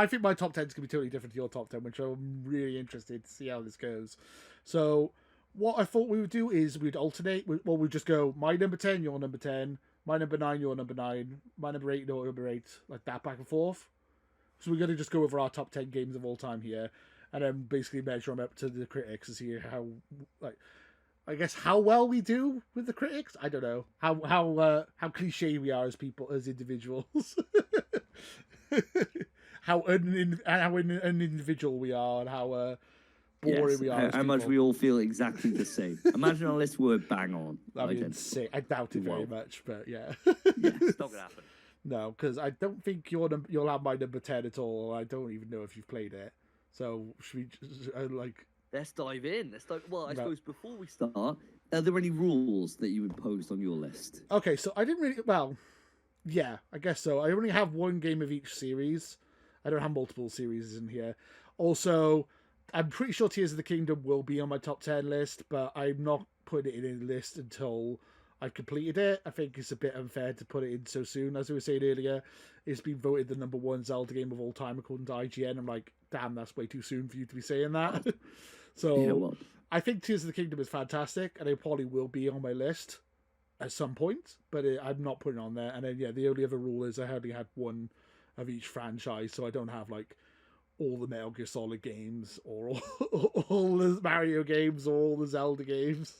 I think my top 10 is going to be totally different to your top 10, which I'm really interested to see how this goes. So what I thought we would do is we'd alternate. We'd just go my number 10, your number 10, my number 9, your number 9, my number 8, your number 8, like that back and forth. So we're going to just go over our top 10 games of all time here, and then basically measure them up to the critics to see how, like, I guess how well we do with the critics. I don't know how cliche we are as people, as individuals. how an individual we are, and how boring we are. How much we all feel exactly the same. Imagine our list were bang on. I doubt it very much, but yeah. Yeah, it's not gonna happen. No, because I don't think you'll have my number 10 at all. I don't even know if you've played it. So should we just, Let's dive in. Well, I suppose before we start, are there any rules that you imposed on your list? Okay, so I didn't really. Well, yeah, I guess so. I only have one game of each series. I don't have multiple series in here. Also, I'm pretty sure Tears of the Kingdom will be on my top 10 list, but I'm not putting it in a list until I've completed it. I think it's a bit unfair to put it in so soon. As we were saying earlier, it's been voted the number 1 Zelda game of all time according to IGN. I'm like, damn, that's way too soon for you to be saying that. So I think Tears of the Kingdom is fantastic, and it probably will be on my list at some point, but I'm not putting it on there. And then, yeah, the only other rule is I only had one of each franchise, so I don't have, like, all the Metal Gear Solid games, or all the Mario games, or all the Zelda games.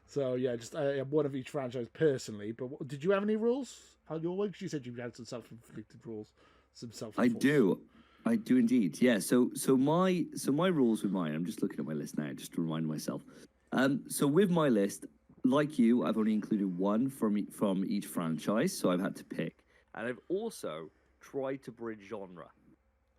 So, yeah, just I have one of each franchise personally. But did you have any rules on your one? Because you said you had some self-inflicted rules. I do indeed. Yeah. So my rules with mine. I'm just looking at my list now, just to remind myself. So with my list, like you, I've only included one from each franchise, so I've had to pick, and I've also tried to bridge genre.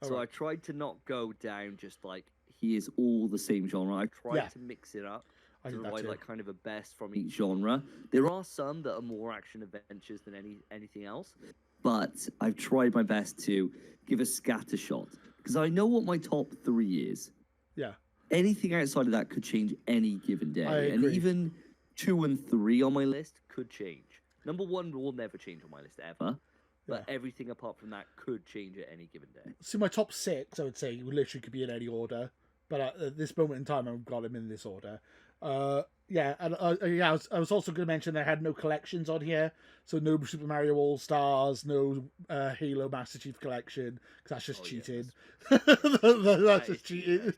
So I tried to not go down just like here's all the same genre. I tried to mix it up to provide like kind of a best from each genre. There are some that are more action adventures than anything else, but I've tried my best to give a scatter shot because I know what my top 3 is. Yeah. Anything outside of that could change any given day, and even 2 and 3 on my list could change. Number 1 will never change on my list ever. But everything apart from that could change at any given day. So my top 6, I would say, literally could be in any order. But at this moment in time, I've got them in this order. I was also going to mention I had no collections on here. So no Super Mario All-Stars, no Halo Master Chief Collection, because that's just cheating. Yes. That's just cheating.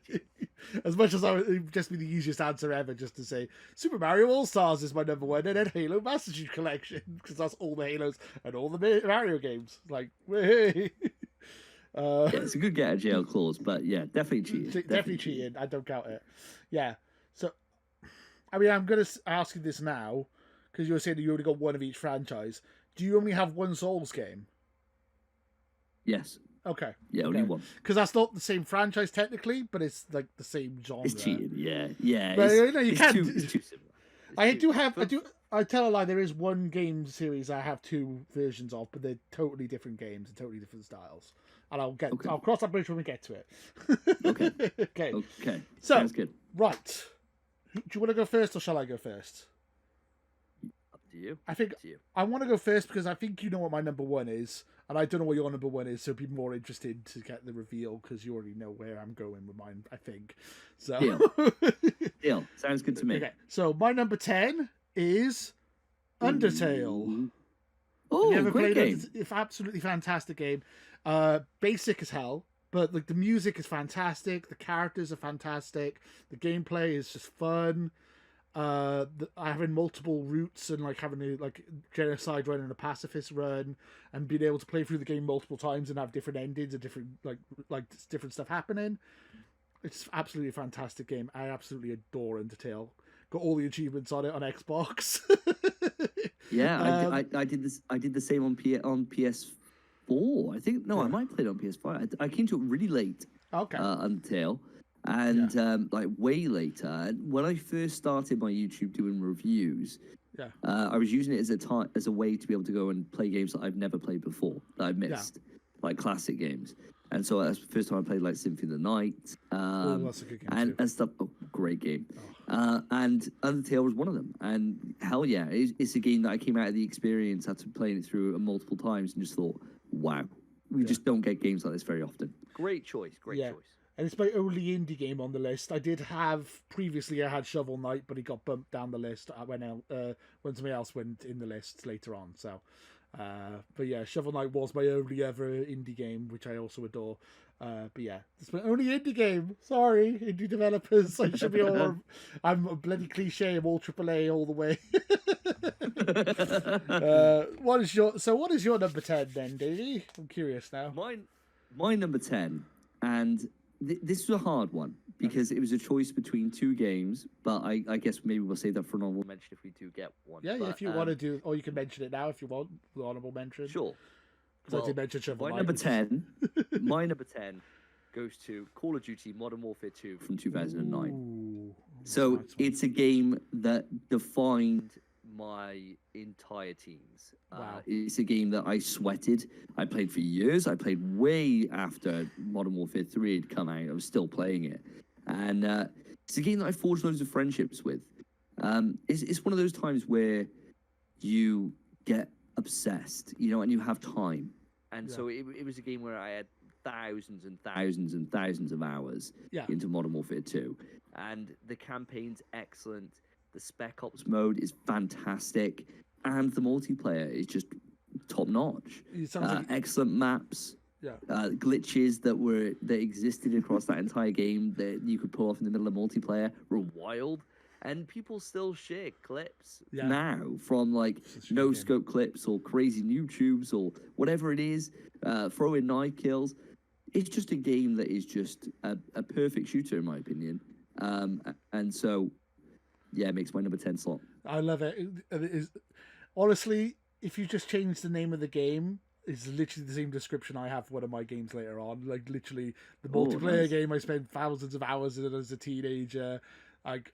As much as it would just be the easiest answer ever, just to say Super Mario All-Stars is my number 1, and then Halo Master Chief Collection, because that's all the Halos and all the Mario games. Like, hey. Yeah, it's a good get out of jail clause, but yeah, definitely cheating. Definitely cheating. I don't count it. Yeah. So, I mean, I'm going to ask you this now, because you were saying that you only got one of each franchise. Do you only have one Souls game? Yes. Okay. Yeah, only one. Because that's not the same franchise technically, but it's like the same genre. It's cheating. Yeah. But you can't. It's too similar. I tell a lie. There is one game series I have 2 versions of, but they're totally different games and totally different styles. And I'll cross that bridge when we get to it. Okay. Okay. So, sounds good. Right. Do you want to go first, or shall I go first? Up to you. I want to go first because I think you know what my number 1 is, and I don't know what your number 1 is, so it'd be more interested to get the reveal because you already know where I'm going with mine, I think. So Deal. Sounds good to me. Okay. So my number 10 is Undertale. Oh, great game! It's absolutely fantastic game. Basic as hell, but like the music is fantastic. The characters are fantastic. The gameplay is just fun. Having multiple routes and like having a genocide run and a pacifist run, and being able to play through the game multiple times and have different endings and different different stuff happening. It's absolutely a fantastic game. I absolutely adore Undertale. Got all the achievements on it on Xbox. Yeah, I did this. I did the same on PS4. I think I might play it on PS5. I came to it really late. Okay. Undertale, and like way later. And when I first started my YouTube doing reviews, I was using it as a way to be able to go and play games that I've never played before that I've missed, like classic games. And so that's the first time I played like Symphony of the Night, that's a good game and stuff. Oh, great game. And Undertale was one of them. And hell yeah, it's a game that I came out of the experience after playing it through multiple times and just thought, wow, we just don't get games like this very often. Great choice. Great choice. And it's my only indie game on the list. I had Shovel Knight, but he got bumped down the list when somebody else went in the list later on. So, but yeah, Shovel Knight was my only ever indie game, which I also adore. But yeah, it's my only indie game. Sorry, indie developers. I should be all. I'm a bloody cliche. I'm all AAA all the way. What is your number 10 then, Davey? I'm curious now. My number 10, and this was a hard one because it was a choice between two games, but I guess maybe we'll save that for an honorable mention if we do get one. Yeah, if you want to do, or you can mention it now if you want, the honorable mention. Sure. Because I did mention Shovel Knight. My number 10 goes to Call of Duty Modern Warfare 2 from 2009. Ooh, so it's a game that defined my entire teens. Wow. It's a game that I sweated. I played for years. I played way after Modern Warfare 3 had come out. I was still playing it. And it's a game that I forged loads of friendships with. It's one of those times where you get obsessed, and you have time. And so it was a game where I had thousands and thousands and thousands of hours into Modern Warfare 2. And the campaign's excellent. The Spec Ops mode is fantastic. And the multiplayer is just top notch. Excellent maps. Glitches that existed across that entire game that you could pull off in the middle of multiplayer were wild. And people still share clips now from no scope clips or crazy YouTubes or whatever it is, throwing knife kills. It's just a game that is just a perfect shooter in my opinion. And so, it makes my number 10 slot. I love it. It is, honestly, if you just change the name of the game, it's literally the same description I have for one of my games later on. Like literally the multiplayer game I spent thousands of hours in as a teenager.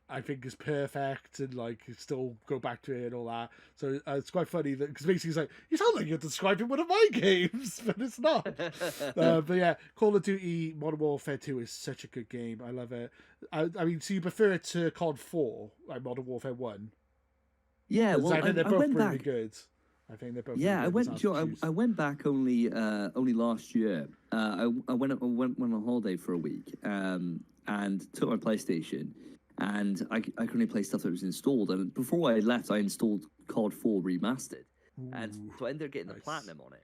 I think is perfect and still go back to it and all that. So it's quite funny that because basically it's like you sound like you're describing one of my games, but it's not. But yeah, Call of Duty Modern Warfare 2 is such a good game. I love it. I mean, so you prefer it to COD 4, like Modern Warfare 1? Yeah, well, I think they're both really back. Good. I think they're both. Yeah, really I went back only last year. I went on holiday for a week and took my PlayStation. And I could only play stuff that was installed. And before I left, I installed COD 4 Remastered. And so I ended up getting the platinum on it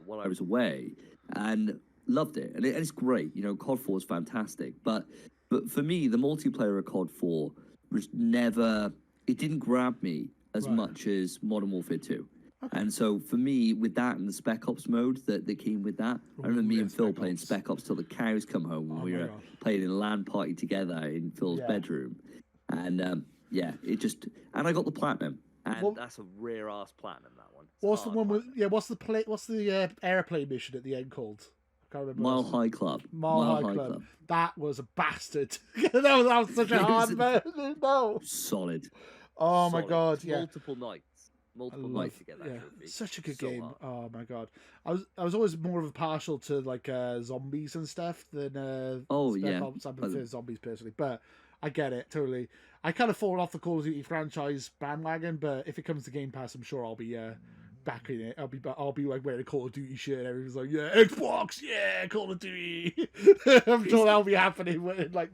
while I was away. And loved it. And it's great. COD 4 is fantastic. But for me, the multiplayer of COD 4 was never... It didn't grab me as much as Modern Warfare 2. Okay. And so for me, with that and the Spec Ops mode that came with that, I remember me and Phil playing Spec Ops till the cows come home when we were playing in a LAN party together in Phil's bedroom. And it just... And I got the platinum. And that's a rare ass platinum, that one. What's the one with... Yeah, what's the airplane mission at the end called? I can't remember. Mile High Club. Mile High Club. That was a bastard. that was such a hard mode. No. Solid. Oh my God, Multiple nights together. Yeah, such a good game. Hard. Oh my God, I was always more of a partial to zombies and stuff than I prefer zombies personally, but I get it totally. I kind of fallen off the Call of Duty franchise bandwagon, but if it comes to Game Pass, I'm sure I'll be back in it. I'll be wearing a Call of Duty shirt. And everyone's like, yeah, Xbox, yeah, Call of Duty. I'm sure that'll be happening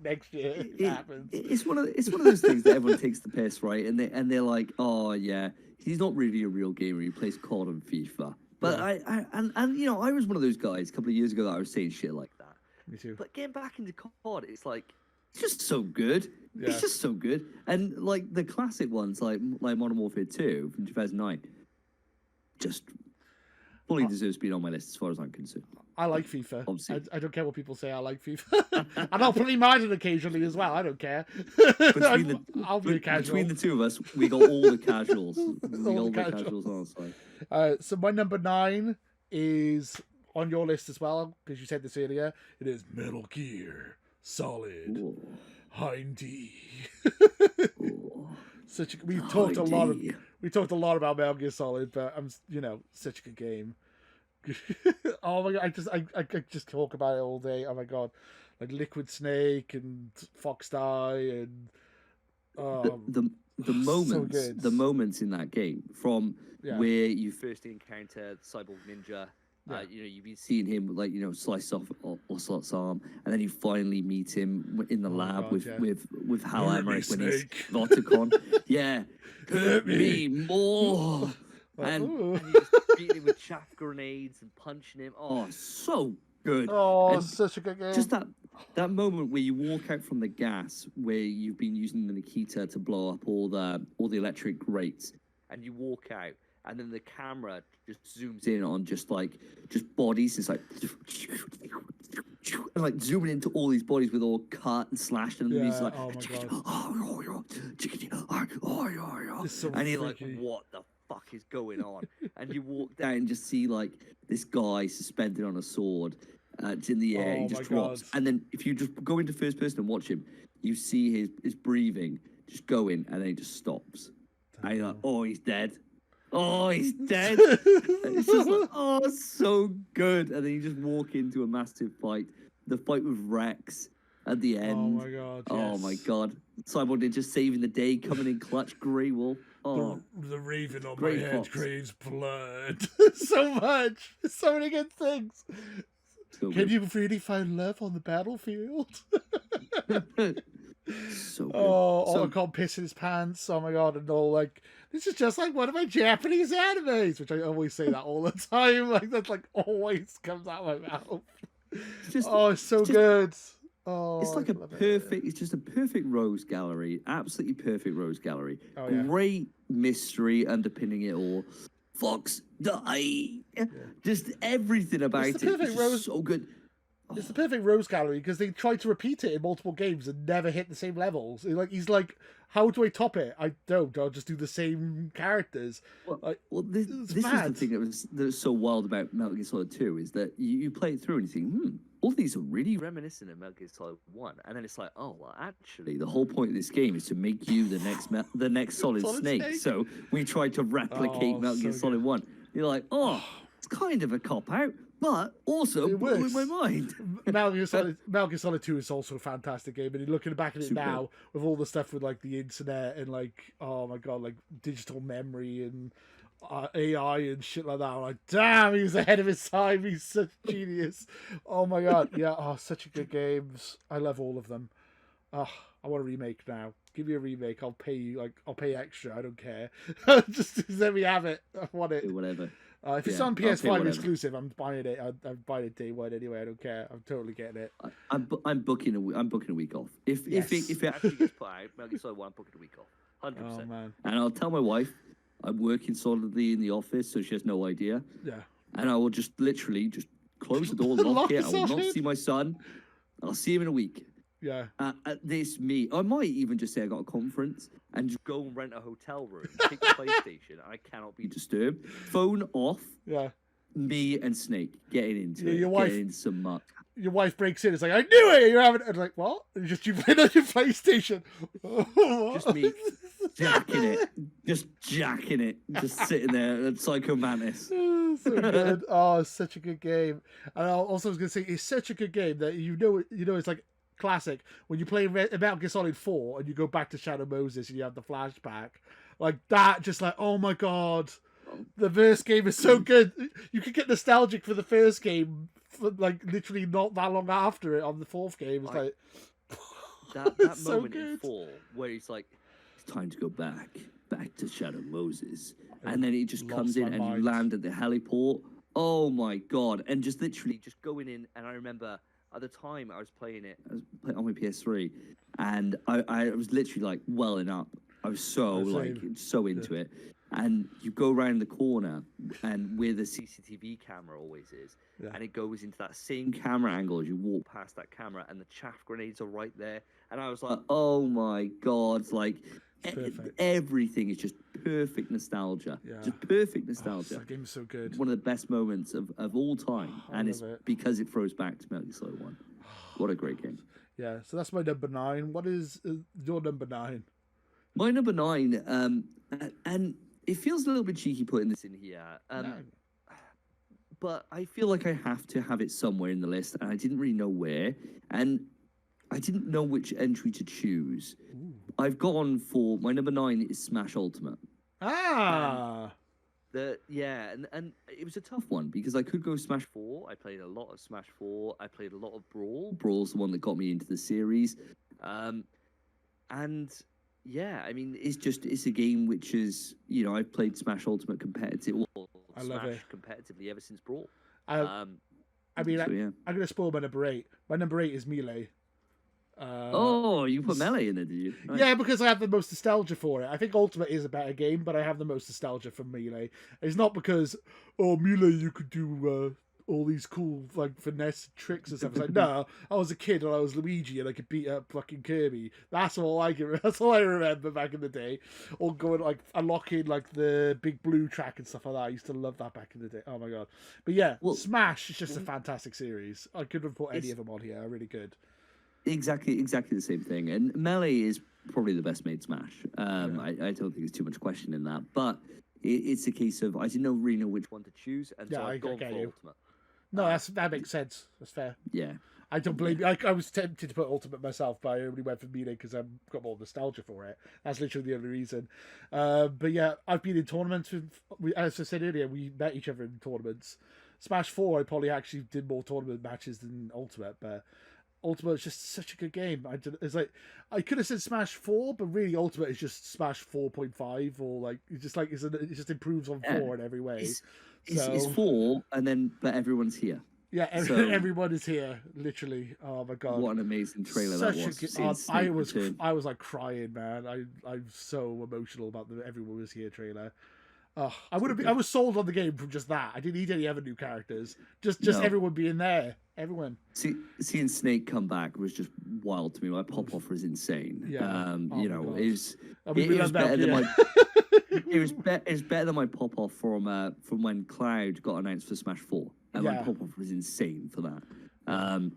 next year. If it happens. It's one of those things that everyone takes the piss, right? And they're like, oh yeah, he's not really a real gamer. He plays COD and FIFA. But I was one of those guys a couple of years ago that I was saying shit like that. Me too. But getting back into COD, it's like it's just so good. Yeah. It's just so good. And the classic ones like Modern Warfare 2 from 2009. Just fully deserves being on my list as far as I'm concerned. I like FIFA. I don't care what people say. I like FIFA. And I'll play mine occasionally as well. I don't care. I'll be a casual. Between the two of us, we got all the casuals. all the casuals on our side. So my number 9 is on your list as well, because you said this earlier. It is Metal Gear Solid Hindy. We've talked a lot about Metal Gear Solid, but such a good game. Oh my God, I just talk about it all day. Oh my God, like Liquid Snake and Fox Die and the moments, the moments in that game from where you first encounter Cyborg Ninja Yeah. You've been seeing him like slice off Ocelot's arm, and then you finally meet him in the lab God, yeah. with Hal Hurt me, Emmerich when he's Snake. Voticon. Yeah, hurt me me. more. And Ooh. And you just beating him with chaff grenades and punching him. oh, so good. Oh, And such a good game. just that moment where you walk out from the gas, where you've been using the Nikita to blow up all the electric grates, and you walk out, and then the camera just zooms in on just bodies. It's like and like zooming into all these bodies with all cut and slashed, and the Yeah, music's like, oh my and It's so you're like, freaky. what the fuck is going on? And you walk down and just see like this guy suspended on a sword. It's in the air, Oh he just my drops. God. And then if you just go into first person and watch him, you see his breathing just going, and then he just stops. And you're like, oh, he's dead. Oh, he's dead. It's just like, oh, it's so good. And then you just walk into a massive fight. The fight with Rex at the end. Oh my God. Oh my yes. God. Simon did just saving the day, coming in clutch, Grey Wolf. Oh, The raven on Grey my head Fox. craves blood. So much. So many good things. so Can good. you really find love on the battlefield? So good. Oh, So- Otacon pissing his pants. Oh my God. And all like, this is just like one of my Japanese animes, which I always say that all the time. Like, that's like always comes out of my mouth. It's just, Oh, it's so just- good. Oh, it's like I a love it. perfect, it's just a perfect rose gallery. Absolutely perfect rose gallery. Oh, yeah. Great mystery underpinning it all. Fox die. Just everything about It's the it. perfect It's rose- just so good. It's the perfect rose gallery because they tried to repeat it in multiple games and never hit the same levels. He's like, how do I top it? I don't. I'll just do the same characters. Well, this it's was the mad. thing that was so wild about Metal Gear Solid 2 is that you play it through and you think, all these are really Reminiscent of Metal Gear Solid 1. And then it's like, oh, well, actually. the whole point of this game is to make you the next Solid Solid Snake. Snake. So we tried to replicate Oh, Metal Gear so Solid good. 1. You're like, oh, it's kind of a cop out, but also It blew works. my mind. Metal Gear Solid 2 is also a fantastic game, and looking back at it Superb. now with all the stuff with like the internet and like, oh my God, like digital memory and AI and shit like that. I'm like, damn, he was ahead of his time. He's such a genius. Oh my God, yeah, such a good games. I love all of them. I want a remake now. Give me a remake. I'll pay you. I'll pay extra. I don't care. Just let me have it. I want it. Whatever. If it's Yeah, on I'll pay PS5 whatever. exclusive, I'm buying it. I'm buying it day one anyway. I don't care. I'm totally getting it. I'm booking a week off. If Yes. If it actually gets put out, Metal Gear Solid 1, I'm booking a week off. 100%. Oh man, and I'll tell my wife I'm working solidly in the office, so she has no idea. yeah. And I will just literally just close the door, lock Lock it. I will yourself not in. see my son. I'll see him in a week. Yeah. This me. I might even just say I got a conference and just Go and rent a hotel room, take a PlayStation, and I cannot be be disturbed. Phone off. Yeah. Me and Snake getting into it. Your wife- Getting into some muck. Your wife breaks in. It's like, I knew it. You're having. And like, what? And just you playing on your PlayStation. Just me jacking it. Just jacking it. Just sitting there at Psycho Mantis. So good. Oh, it's such a good game. And I also was going to say, it's such a good game that it's like classic when you play Metal Gear Solid 4 and you go back to Shadow Moses and you have the flashback like that. Just like, oh my God, the first game is so good. You could get nostalgic for the first game, for like literally not that long after it on the fourth game. It's like that it's so moment in good. 4 where he's like, It's time to go back to Shadow Moses. And then he just Lost comes in my and mind. you land at the heliport. Oh my God. And just literally just going in, and I remember at the time I was playing it. I was playing on my PS3 and I was literally like welling up. I was so Oh, like same. so into it. And you go around the corner and where the CCTV camera always is, Yeah. and it goes into that same camera angle as you walk past that camera, and the chaff grenades are right there. And I was like, oh my God, like perfect. everything is just perfect nostalgia. Yeah. Just perfect Oh, nostalgia. that game's so good. One of the best moments of all time. I And it's love it. because it throws back to Metal Gear Solid 1. What a great game. Yeah, so that's my number 9. What is your number 9? My number 9, and it feels a little bit cheeky putting this in here, No. but I feel like I have to have it somewhere in the list, and I didn't really know where, and I didn't know which entry to choose. I've gone for my number 9 is Smash Ultimate. Ah, And it was a tough one because I could go Smash 4. I played a lot of Smash 4. I played a lot of Brawl. Brawl's the one that got me into the series. And yeah, I mean, it's a game which is, I've played Smash Ultimate competitive, or I love Smash it. competitively ever since Brawl. I mean, So, yeah. I'm gonna spoil my number 8. My number 8 is Melee. You put Melee in there, did you? Nice. Yeah, because I have the most nostalgia for it. I think Ultimate is a better game, but I have the most nostalgia for Melee. It's not because, Melee, you could do all these cool like finesse tricks and stuff. It's like, no, I was a kid and I was Luigi and I could beat up fucking Kirby. That's all I remember back in the day. Or going like unlocking like the big blue track and stuff like that. I used to love that back in the day. Oh my god! But yeah, Smash is just a fantastic series. I couldn't put any of them on here. I really could. Exactly the same thing. And Melee is probably the best made Smash. I don't think there's too much question in that. But it's a case of I didn't really know which one to choose, and so I've gone for Ultimate. No, that makes sense. That's fair. Yeah. I don't blame you. I was tempted to put Ultimate myself, but I only went for Melee because I've got more nostalgia for it. That's literally the only reason. But yeah, I've been in tournaments. As I said earlier, we met each other in tournaments. Smash 4, I probably actually did more tournament matches than Ultimate, but Ultimate is just such a good game. It's like I could have said Smash 4, but really Ultimate is just Smash 4.5, or like it just improves on 4 in every way. It's 4, but everyone's here. Yeah, everyone is here, literally. Oh my god! What an amazing trailer that was! I was like crying, man. I'm so emotional about the everyone was here trailer. I was sold on the game from just that. I didn't need any other new characters. Just everyone being there. Everyone. Seeing Snake come back was just wild to me. My pop off was insane. Yeah. It was better than my. It was better than my pop off from when Cloud got announced for Smash 4, and my pop off was insane for that.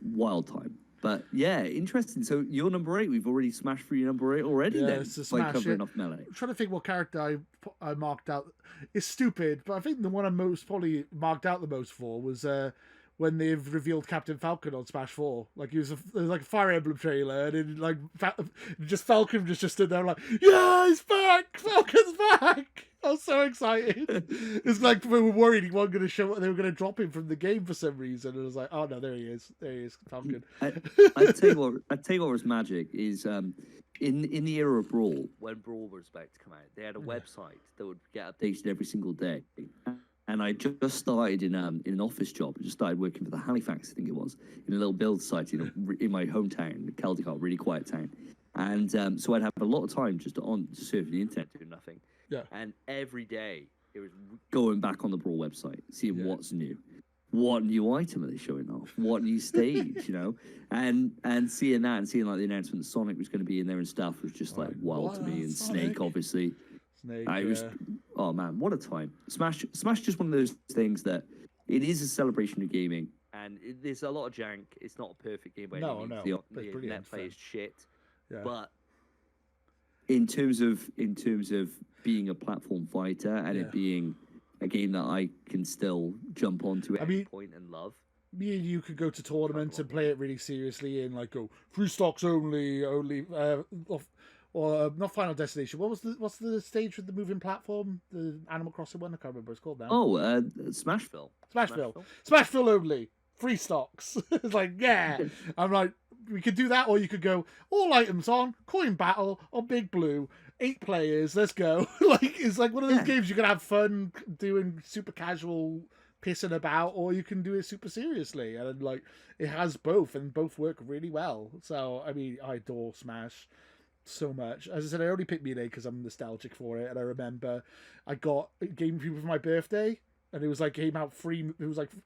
Wild time. But yeah, interesting. So your number 8, we've already smashed through your number 8 already. Yeah, then it's a by smash. covering off Melee. I'm trying to think what character I marked out. It's stupid, but I think the one I most probably marked out the most for was when they've revealed Captain Falcon on Smash 4. Like there was like a Fire Emblem trailer, and then like Falcon just stood there like, yeah, he's back! Falcon's back! I was so excited. It's like we were worried he wasn't going to show up. They were going to drop him from the game for some reason. And I was like, oh no, there he is. There he is, Falcon. I tell you what was magic is in the era of Brawl, when Brawl was about to come out, they had a website that would get updated every single day. And I just started in an office job. I just started working for the Halifax, I think it was, in a little build site in my hometown, Caldecott, really quiet town. And so I'd have a lot of time just on surfing the internet, doing nothing. Yeah. And every day it was going back on the Brawl website, seeing what's new. What new item are they showing off? What new stage, And seeing that and seeing like the announcement that Sonic was going to be in there and stuff was just like wild to me. And Sonic. Snake, obviously. Snake, oh man, what a time. Smash just one of those things that it is a celebration of gaming. And there's a lot of jank. It's not a perfect game by any means. The net play is shit. Yeah. But in terms of being a platform fighter and it being a game that I can still jump onto at any point and love. Me and you could go to tournaments and play it really seriously and like go free stocks only, or not Final Destination. What's the stage with the moving platform? The Animal Crossing one? I can't remember what it's called now. Oh, Smashville. Smashville only. Free stocks. It's like, yeah. I'm like, we could do that, or you could go all items on coin battle on Big Blue, 8 players. Let's go. Like it's like one of those games you can have fun doing, super casual pissing about, or you can do it super seriously. And like it has both, and both work really well. So I mean, I adore Smash so much. As I said, I only picked Melee because I'm nostalgic for it, and I remember I got a GameCube for my birthday. And it was like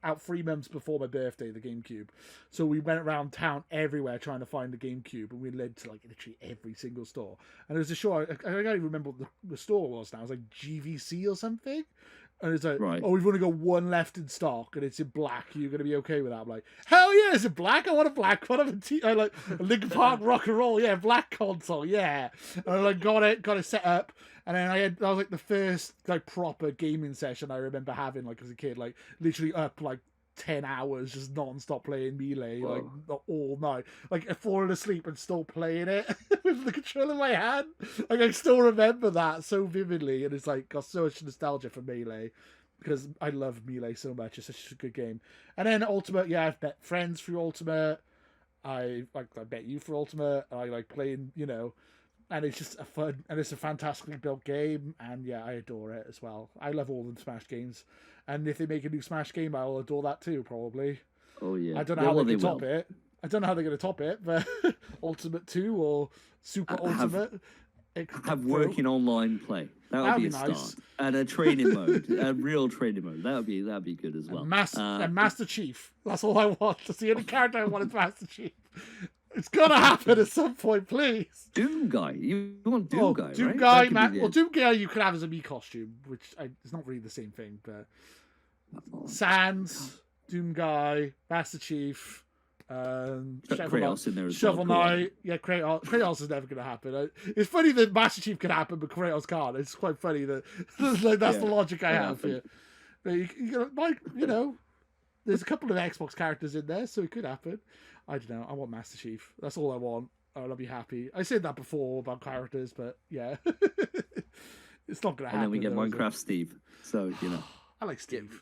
out 3 months before my birthday, the GameCube. So we went around town everywhere trying to find the GameCube, and we led to like literally every single store. And there was a store, I can't even remember what the store was now. It was like GVC or something. And it's like, oh, we've only got one left in stock, and it's in black. You're going to be okay with that? I'm like, hell yeah, is it black? I want a black one. I like Linkin Park rock and roll, yeah, black console, yeah. And I like got it set up. And then that was like the first like proper gaming session I remember having like as a kid, like literally up like 10 hours just non-stop playing Melee, like Whoa. not all night. Like I've fallen asleep and still playing it with the controller in my hand. Like I still remember that so vividly, and it's like got so much nostalgia for Melee because I love Melee so much. It's such a good game. And then Ultimate, yeah, I've met friends through Ultimate. I bet you for Ultimate. I like playing, and it's just a fun, and it's a fantastically built game, and yeah, I adore it as well. I love all the Smash games, and if they make a new Smash game, I'll adore that too, probably. Oh yeah. I don't know how they can top it. I don't know how they're going to top it, but Ultimate 2 or Super Ultimate. Have working online play. That would be a nice. start. And a training mode, a real training mode. That'd be good as well. And Master Chief. That's all I want. That's the only character I want is Master Chief. It's gonna happen at some point, please. Doom Guy. You want Doom Guy, Doom right? Guy, man. Well, Doom Guy you could have as a Mii costume, which it's not really the same thing, but Sans, Doom Guy, Master Chief, Kratos in there as Shovel well. Knight. Yeah, Kratos is never going to happen. It's funny that Master Chief can happen, but Kratos can't. It's quite funny that like, that's the logic I have here. But there's a couple of Xbox characters in there, so it could happen. I don't know. I want Master Chief. That's all I want. I'll be happy. I said that before about characters, but yeah. It's not going to happen. And then we get Minecraft Steve. So, I like Steve.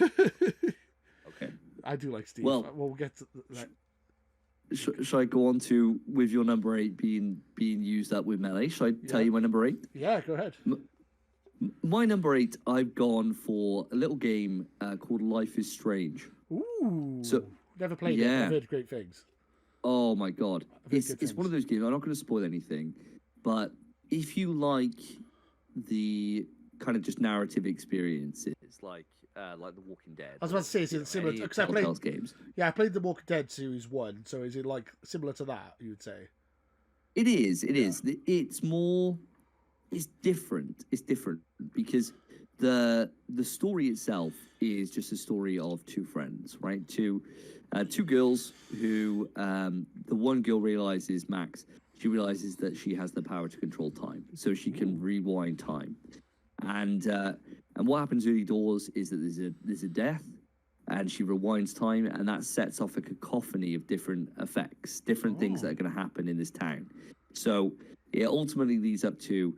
Okay. I do like Steve. Well, we'll get to that. Shall I go on to with your number 8 being used up with Melee? Shall I tell you my number 8? Yeah, go ahead. My number 8, I've gone for a little game called Life is Strange. Ooh. So never played it. I've heard great things. Oh my god, it's one of those games. I'm not going to spoil anything, but if you like the kind of just narrative experiences, like The Walking Dead. I was about to say, is it similar? Because I played games. Yeah, I played The Walking Dead Series 1. So is it like similar to that? You would say? It is. It is. It's more. It's different. It's different because the story itself is just a story of two friends, right? Two girls who the one girl realizes, Max, she realizes that she has the power to control time, so she can rewind time. And what happens early doors is that there's a death, and she rewinds time, and that sets off a cacophony of different effects, different things that are going to happen in this town. So it ultimately leads up to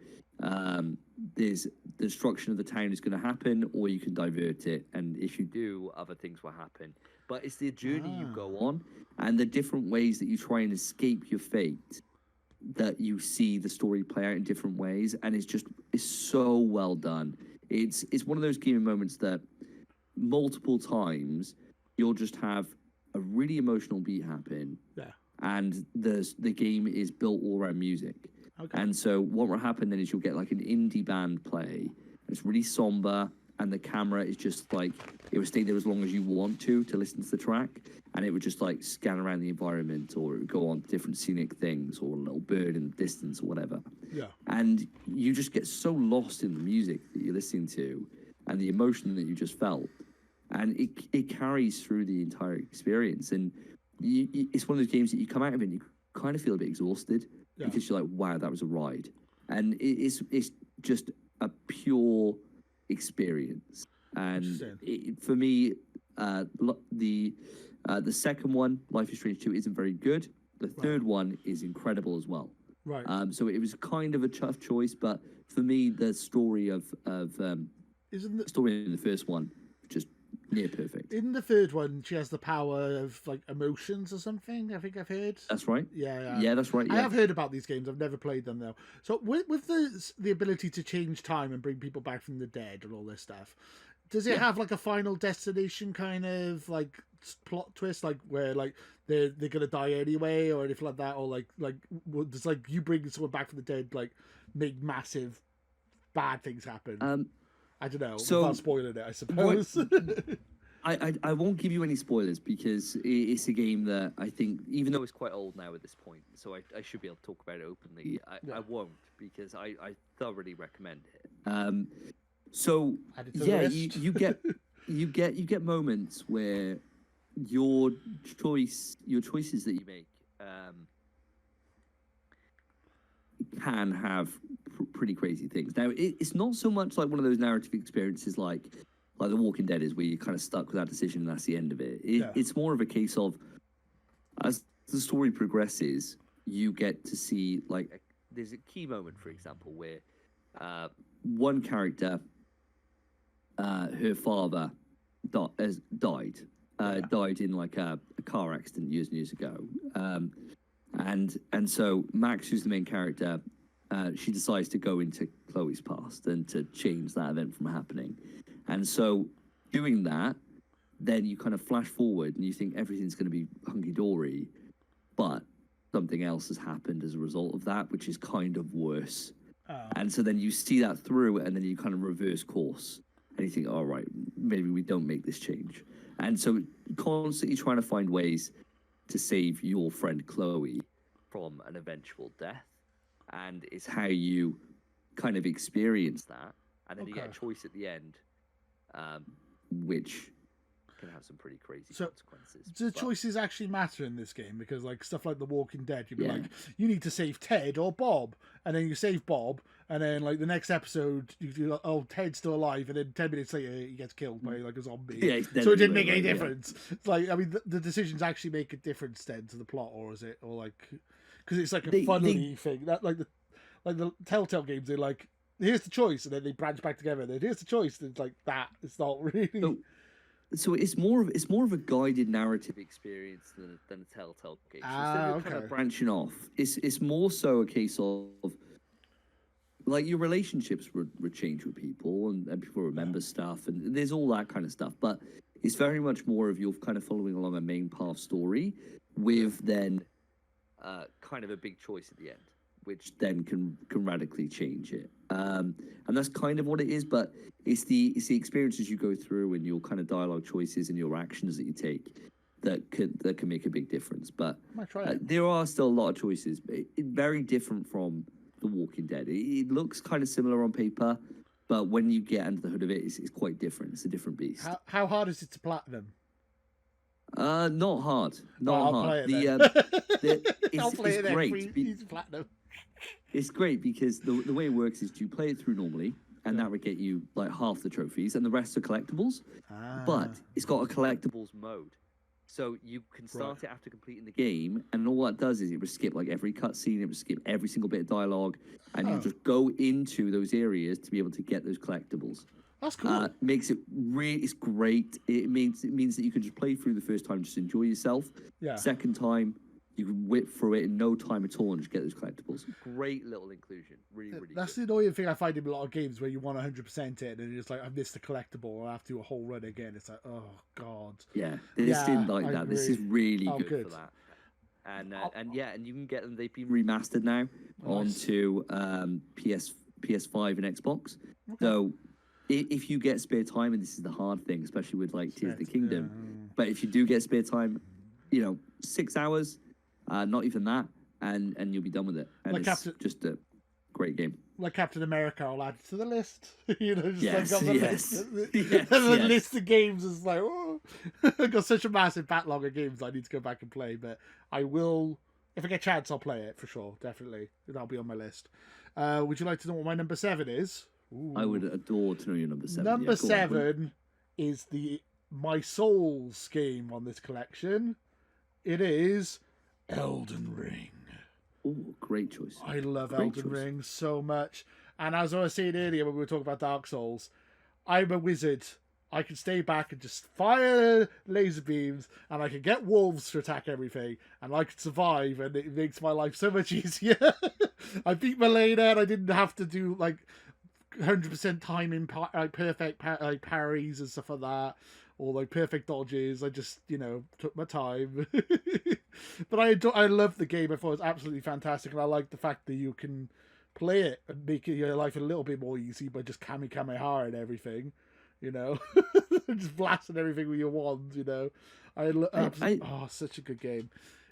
there's the destruction of the town is going to happen, or you can divert it, and if you do, other things will happen. But it's the journey you go on, and the different ways that you try and escape your fate, that you see the story play out in different ways, and it's so well done. It's one of those gaming moments that multiple times you'll just have a really emotional beat happen, and the game is built all around music. Okay. And so what will happen then is you'll get like an indie band play. It's really somber, and the camera is just like, it would stay there as long as you want to listen to the track, and it would just like scan around the environment, or it would go on different scenic things, or a little bird in the distance or whatever. Yeah. And you just get so lost in the music that you're listening to and the emotion that you just felt. And it carries through the entire experience. And it's one of those games that you come out of it and you kind of feel a bit exhausted because you're like, wow, that was a ride. And it's just a pure experience. And for me, the second one, Life is Strange 2, isn't very good. The third one is incredible as well. Right. So it was kind of a tough choice, but for me, the story story in the first one just near perfect. In the third one, she has the power of like emotions or something. I think I've heard. That's right. Yeah, that's right. Yeah. I have heard about these games. I've never played them though. So with the ability to change time and bring people back from the dead and all this stuff, does it have like a final destination kind of like plot twist, like where like they're gonna die anyway, or anything like that, or like does like you bring someone back from the dead like make massive bad things happen? I don't know. So, without spoiling it, I suppose. I won't give you any spoilers because it's a game that I think, even though it's quite old now at this point, so I should be able to talk about it openly. I won't, because I thoroughly recommend it. So yeah, you get moments where your choices that you make can have pretty crazy things. Now, it's not so much like one of those narrative experiences like like The Walking Dead is, where you're kind of stuck with that decision and that's the end of it. It's more of a case of, as the story progresses, you get to see, like, there's a key moment, for example, where one character, her father has died. Died in like a car accident years and years ago. And so Max, who's the main character, she decides to go into Chloe's past and to change that event from happening. And so doing that, then you kind of flash forward and you think everything's going to be hunky-dory, but something else has happened as a result of that, which is kind of worse. And so then you see that through, and then you kind of reverse course. And you think, all right, maybe we don't make this change. And so constantly trying to find ways to save your friend Chloe from an eventual death. And it's how you kind of experience that. And then you get a choice at the end, which can have some pretty crazy consequences. Do choices actually matter in this game? Because like stuff like The Walking Dead, you'd be like, you need to save Ted or Bob, and then you save Bob, and then like the next episode, oh, Ted's still alive, and then 10 minutes later he gets killed by like a zombie. So it didn't make any difference. It's like, I mean, the decisions actually make a difference then to the plot, or is it, or like, because it's like a funny thing that like the Telltale games, they're like, here's the choice, and then they branch back together. And then here's the choice, and it's like that. It's not really. So it's more of a guided narrative experience than a Telltale game. So instead of kind of branching off, it's more so a case of like your relationships would change with people, and people remember stuff, and there's all that kind of stuff. But it's very much more of you're kind of following along a main path story with then kind of a big choice at the end, which then can radically change it. And that's kind of what it is, but it's the experiences you go through and your kind of dialogue choices and your actions that you take that can make a big difference. But there are still a lot of choices, but it's very different from The Walking Dead. It looks kind of similar on paper, but when you get under the hood of it, it's quite different. It's a different beast. How hard is it to platinum? Not hard. Not hard. I'll play it great. Platinum. It's great because the way it works is you play it through normally, and that would get you like half the trophies, and the rest are collectibles. But it's got a collectibles mode, so you can start it after completing the game, and all that does is it would skip like every cutscene, it would skip every single bit of dialogue, and you just go into those areas to be able to get those collectibles. That's cool. Makes it it's great. It means that you can just play through the first time, just enjoy yourself. Second time, you can whip through it in no time at all and just get those collectibles. Great little inclusion. Really, really That's good. the annoying thing I find in a lot of games where you want 100% it and you're just like, I missed the collectible, or I have to do a whole run again. It's like, oh, God. Yeah, this didn't like that. This is really good for that. And you can get them. They've been remastered now onto PS5 and Xbox. So if you get spare time, and this is the hard thing, especially with like Tears of the Kingdom, but if you do get spare time, 6 hours, not even that, and you'll be done with it. And like it's just a great game. Like Captain America, I'll add it to the list. Yes, like on the list. The list of games is like, oh. I've got such a massive backlog of games I need to go back and play, but I will, if I get a chance, I'll play it for sure, definitely. That'll be on my list. Would you like to know what my number 7 is? Ooh. I would adore to know your number 7. Number 7 is my soul's game on this collection. It is Elden Ring. Oh, great choice. I love Elden Ring so much. And as I was saying earlier when we were talking about Dark Souls, I'm a wizard. I can stay back and just fire laser beams, and I can get wolves to attack everything, and I can survive, and it makes my life so much easier. I beat Milena, and I didn't have to do like 100% timing, like perfect parries and stuff like that, or like perfect dodges. I just, took my time. But I love the game. I thought it was absolutely fantastic, and I like the fact that you can play it and make your life a little bit more easy by just Kamehameha and everything, just blasting everything with your wand, such a good game.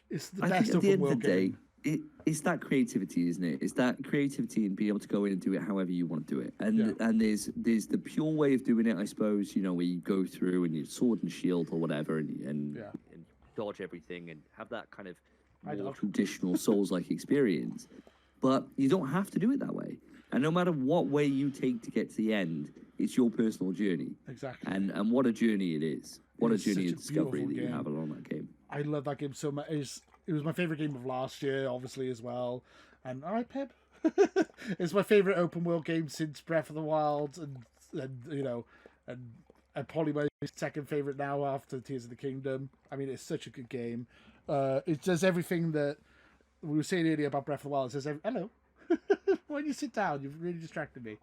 It's the best open world game. It's that creativity, isn't it? It's that creativity and being able to go in and do it however you want to do it. And there's the pure way of doing it, I suppose, where you go through and you sword and shield or whatever and dodge everything and have that kind of more traditional Souls-like experience. But you don't have to do it that way. And no matter what way you take to get to the end, it's your personal journey. Exactly. And what a journey it is. What a It's journey such of a discovery beautiful that you game. have along that game. I love that game so much. It was my favorite game of last year, obviously, as well. And all right, Pip. It's my favorite open world game since Breath of the Wild, and you know, and probably my second favorite now after Tears of the Kingdom. I mean, it's such a good game. It does everything that we were saying earlier about Breath of the Wild. It says, hello. Why don't you sit down? You've really distracted me.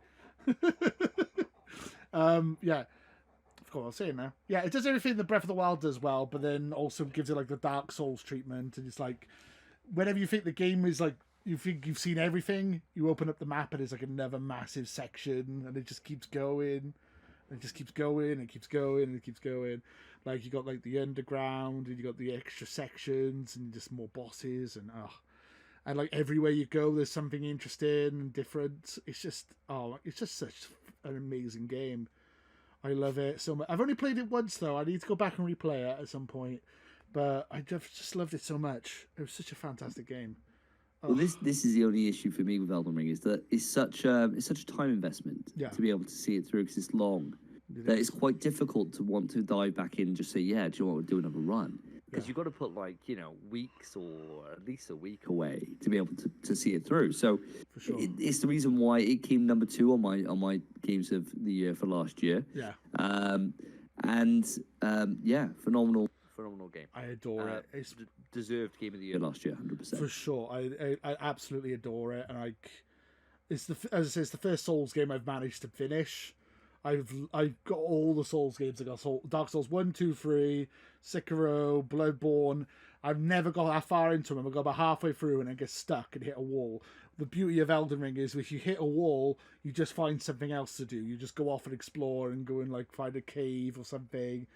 Yeah. Of course, I'll say it now. Yeah, it does everything that Breath of the Wild does well, but then also gives it like the Dark Souls treatment. And it's like, whenever you think the game is like, you think you've seen everything, you open up the map and it's like another massive section, and it just keeps going. And it just keeps going, and it keeps going, and it keeps going. Like, you got like the underground, and you got the extra sections, and just more bosses, and like everywhere you go, there's something interesting and different. It's just such an amazing game. I love it so much. I've only played it once though. I need to go back and replay it at some point. But I just loved it so much. It was such a fantastic game. Well, this is the only issue for me with Elden Ring, is that it's such a time investment to be able to see it through, because it's long. That it's quite difficult to want to dive back in and just say, yeah, do you want to do another run? Because you've got to put like, weeks or at least a week away to be able to see it through. So For sure. it's the reason why it came number 2 on my games of the year for last year. Yeah. Phenomenal game. I adore it. It's Deserved game of the year last year, 100%. for sure. I absolutely adore it, and as I say, it's the first Souls game I've managed to finish. I've got all the Souls games. I got Dark Souls 1, 2, 3, Sekiro, Bloodborne. I've never got that far into them. I got about halfway through and I get stuck and hit a wall. The beauty of Elden Ring is if you hit a wall, you just find something else to do. You just go off and explore and go and like find a cave or something.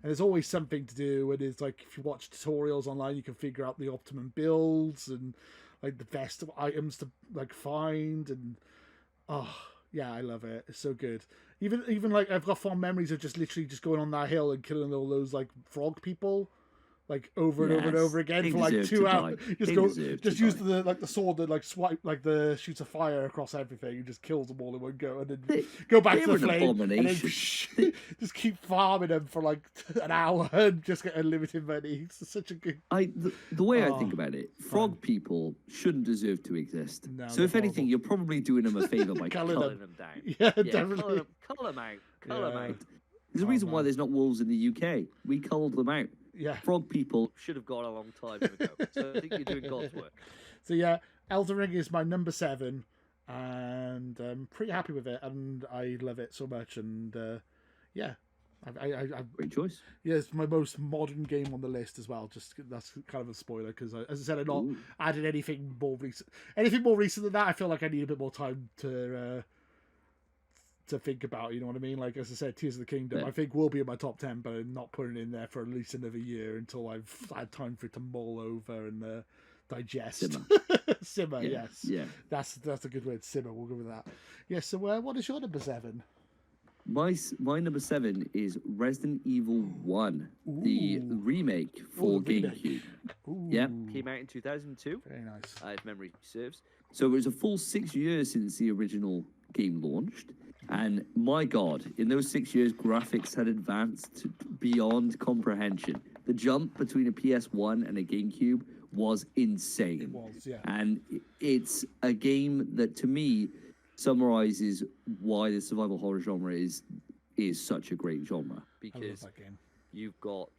And there's always something to do. And it's like, if you watch tutorials online, you can figure out the optimum builds and like the best items to like find. And yeah, I love it. It's so good. Even like I've got fond memories of just literally just going on that hill and killing all those like frog people, like over and over and over again They for like deserve 2 to hours. die. Just use the sword that like swipe like the shoots of fire across everything and just kills them all in one go, and then go back to the flame and then just keep farming them for like an hour and just get unlimited money. It's such a good. The way I think about it, frog people shouldn't deserve to exist. No, so if anything, horrible. you're probably doing them a favor by Culling culling them down. Yeah, definitely. Cull them out. Cull them out. There's a reason why there's not wolves in the UK. We culled them out. Yeah. Frog people Should have gone a long time ago. So I think you're doing God's work. So yeah, Elden Ring is my number 7, and I'm pretty happy with it, and I love it so much. And yeah, I great choice. yeah, it's my most modern game on the list as well. Just that's kind of a spoiler because, as I said, I'm not adding anything more recent. Anything more recent than that, I feel like I need a bit more time to think about. You know what I mean? Like, as I said, Tears of the Kingdom, I think will be in my top 10, but I'm not putting it in there for at least another year until I've had time for it to mull over and digest. Simmer, yes. Yeah. That's a good word. Simmer. We'll go with that. Yeah. So, what is your number 7? My number 7 is Resident Evil 1, the remake for GameCube. Yeah. Came out in 2002. Very nice. If memory serves. So it was a full 6 years since the original game launched. And my God, in those 6 years, graphics had advanced beyond comprehension. The jump between a PS1 and a GameCube was insane. It was, yeah. And it's a game that, to me, summarizes why the survival horror genre is such a great genre. Because that game. you've got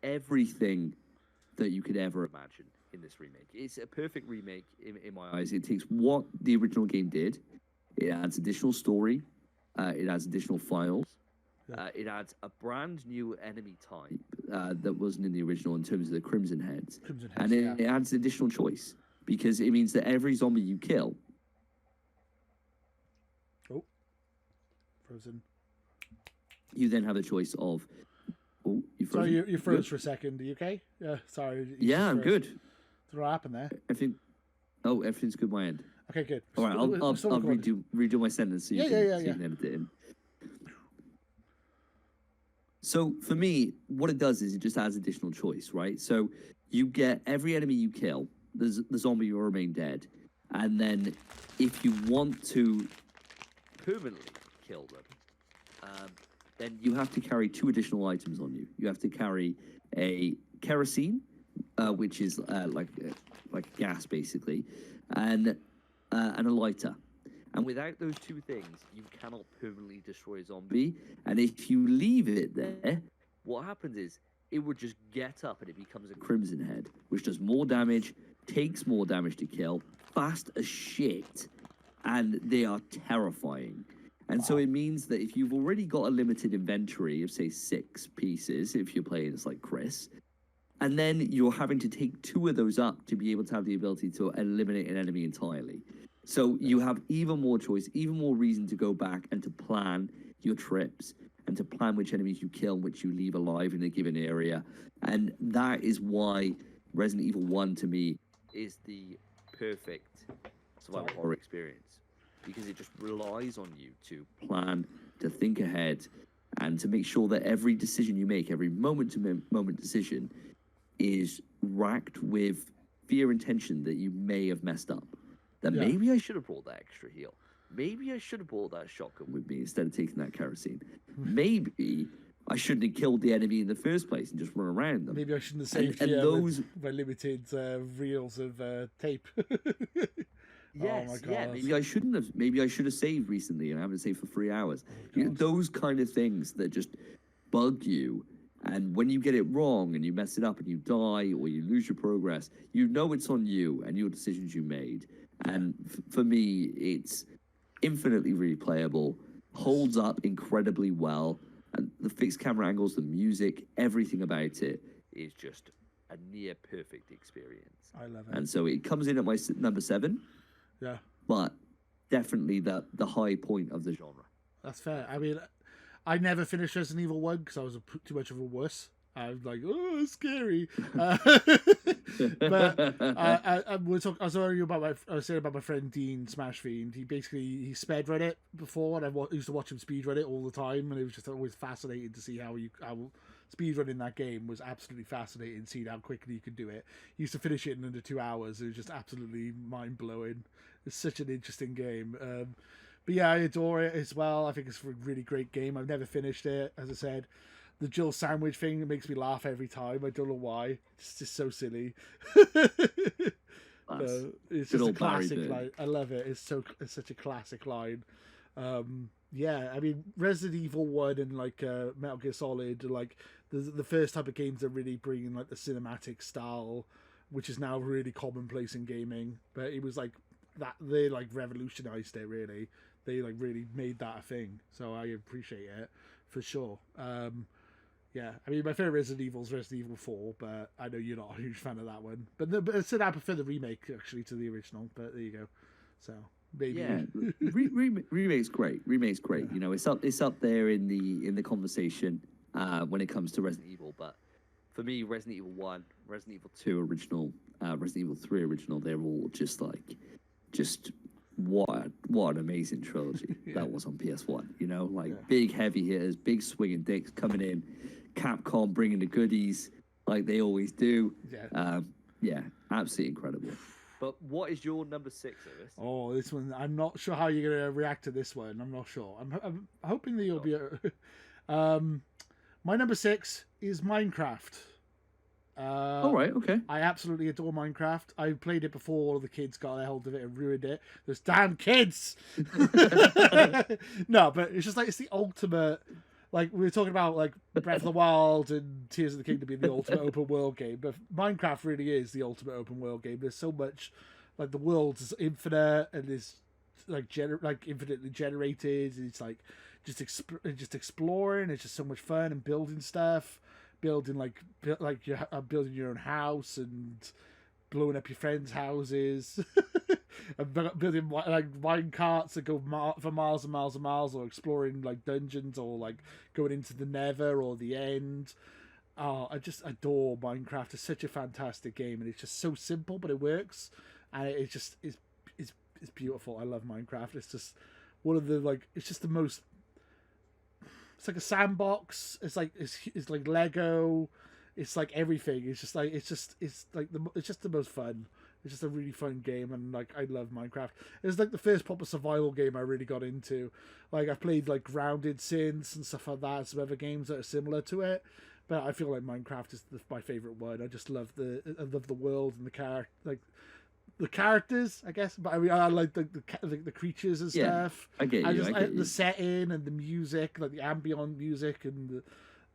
everything that you could ever imagine in this remake. It's a perfect remake in my eyes. It takes what the original game did. It adds additional story. It adds additional files. It adds a brand new enemy type that wasn't in the original in terms of the Crimson Heads. And it adds additional choice because it means that every zombie you kill. Oh, frozen. You then have the choice of. Oh, you frozen? Sorry, you froze for a second. Are you okay? Yeah, sorry. Yeah, I'm good. What happened there? Everything's good. My end. Okay, good. All right, I'll redo my sentence so you can edit it in. So for me, what it does is it just adds additional choice, right? So you get every enemy you kill, the zombie will remain dead. And then if you want to permanently kill them, then you have to carry 2 additional items on you. You have to carry a kerosene, which is like gas basically, and a lighter. And without those 2 things, you cannot permanently destroy a zombie. And if you leave it there, what happens is it would just get up and it becomes a crimson head, which does more damage, takes more damage to kill, fast as shit, and they are terrifying. And so it means that if you've already got a limited inventory of, say, 6 pieces, if you're playing as like Chris, and then you're having to take 2 of those up to be able to have the ability to eliminate an enemy entirely. So you have even more choice, even more reason to go back and to plan your trips and to plan which enemies you kill, which you leave alive in a given area. And that is why Resident Evil 1 to me is the perfect survival horror experience, because it just relies on you to plan, to think ahead, and to make sure that every decision you make, every moment-to-moment decision, is racked with fear and tension that you may have messed up. That maybe I should have brought that extra heal. Maybe I should have brought that shotgun with me instead of taking that kerosene. Maybe I shouldn't have killed the enemy in the first place and just run around them. Maybe I shouldn't have saved my limited reels of tape. Yes, oh my God. yeah, maybe I shouldn't have. Maybe I should have saved recently and I haven't saved for 3 hours. Those kind of things that just bug you. And when you get it wrong and you mess it up and you die or you lose your progress, you know it's on you and your decisions you made. And for me, it's infinitely replayable, holds up incredibly well, and the fixed camera angles, the music, everything about it is just a near perfect experience. I love it. And so it comes in at my number 7. Yeah. But definitely the high point of the genre. That's fair. I mean, I never finished Resident Evil 1 because I was too much of a wuss. I was like, oh, it's scary. But I was saying about my friend Dean Smash Fiend. He sped read it before, and I used to watch him speed read it all the time, and it was just always fascinating to see how speed running that game was absolutely fascinating. Seeing how quickly you could do it. He used to finish it in under 2 hours. It was just absolutely mind blowing. It's such an interesting game. But yeah, I adore it as well. I think it's a really great game. I've never finished it, as I said. The Jill sandwich thing, it makes me laugh every time. I don't know why. It's just so silly. It's just a classic line. I love it. It's such a classic line. Yeah, I mean, Resident Evil 1 and like Metal Gear Solid, like the first type of games that really bring in like the cinematic style, which is now really commonplace in gaming. But it was like that they like revolutionized it. Really, they like really made that a thing. So I appreciate it for sure. Yeah, I mean, my favorite Resident Evil is Resident Evil 4, but I know you're not a huge fan of that one. But I said I prefer the remake actually to the original. But there you go. So maybe remake's great. Remake's great. Yeah. You know, it's up there in the conversation when it comes to Resident Evil. But for me, Resident Evil 1, Resident Evil 2 original, Resident Evil 3 original, they're all just what an amazing trilogy that was on PS1. You know, big heavy hitters, big swinging dicks coming in, Capcom bringing the goodies like they always do. Yeah, absolutely incredible. But what is your number 6, Lewis? Oh, this one, I'm not sure how you're gonna react to this one. I'm not sure. I'm hoping that you'll be. My number 6 is Minecraft. All right, okay. I absolutely adore Minecraft. I played it before all the kids got a hold of it and ruined it. Those damn kids! No, but it's just like, it's the ultimate. Like, we were talking about like Breath of the Wild and Tears of the Kingdom being the ultimate open world game, but Minecraft really is the ultimate open world game. There's so much, like, the world is infinite and is like infinitely generated. And it's like just exploring. It's just so much fun and building stuff. Building building your own house and blowing up your friends' houses, and building like mine carts that go for miles and miles and miles, or exploring like dungeons, or like going into the Nether or the End. Oh, I just adore Minecraft. It's such a fantastic game, and it's just so simple, but it works, and it's beautiful. I love Minecraft. It's just one of the it's just the most. It's like a sandbox. It's like Lego. It's like everything. It's just the most fun. It's just a really fun game, and like I love Minecraft. It's like the first proper survival game I really got into. Like I've played like Grounded since and stuff like that, some other games that are similar to it. But I feel like Minecraft is my favorite one. I just love the world and the characters, I guess. But I mean, I like the creatures and stuff. I get you. The setting and the music, like the ambient music and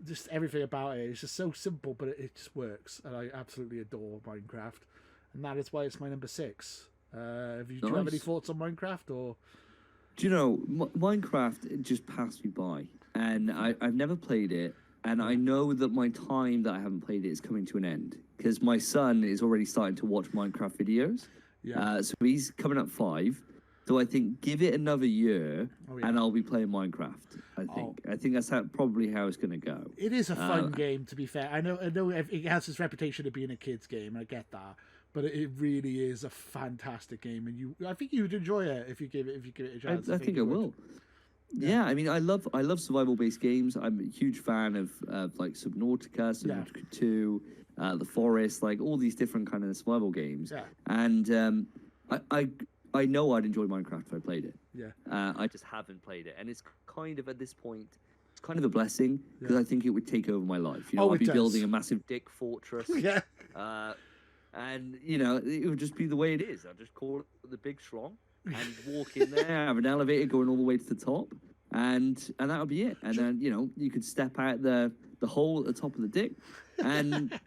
just everything about it. It's just so simple, but it just works, and I absolutely adore Minecraft. And that is why it's my number 6. Do you have any thoughts on Minecraft? Or do you know, Minecraft just passed me by, and I've never played it, and I know that my time that I haven't played it is coming to an end because my son is already starting to watch Minecraft videos. Yeah. So he's coming up 5. So I think give it another year, and I'll be playing Minecraft. I think that's probably how it's going to go. It is a fun game, to be fair. I know it has its reputation of being a kids' game. I get that. But it really is a fantastic game, and I think you'd enjoy it if you give it a chance. I think I will. Yeah, I mean, I love survival-based games. I'm a huge fan of like Subnautica 2, The Forest, like all these different kind of survival games. Yeah. And I know I'd enjoy Minecraft if I played it. Yeah. I just haven't played it, and it's kind of at this point. It's kind of a blessing because I think it would take over my life. You know, I'd be building a massive dick fortress. Yeah. And, you know, it would just be the way it is. I'll just call it the Big Schlong and walk in there, have an elevator going all the way to the top, and that would be it. And then, you know, you could step out the hole at the top of the dick, and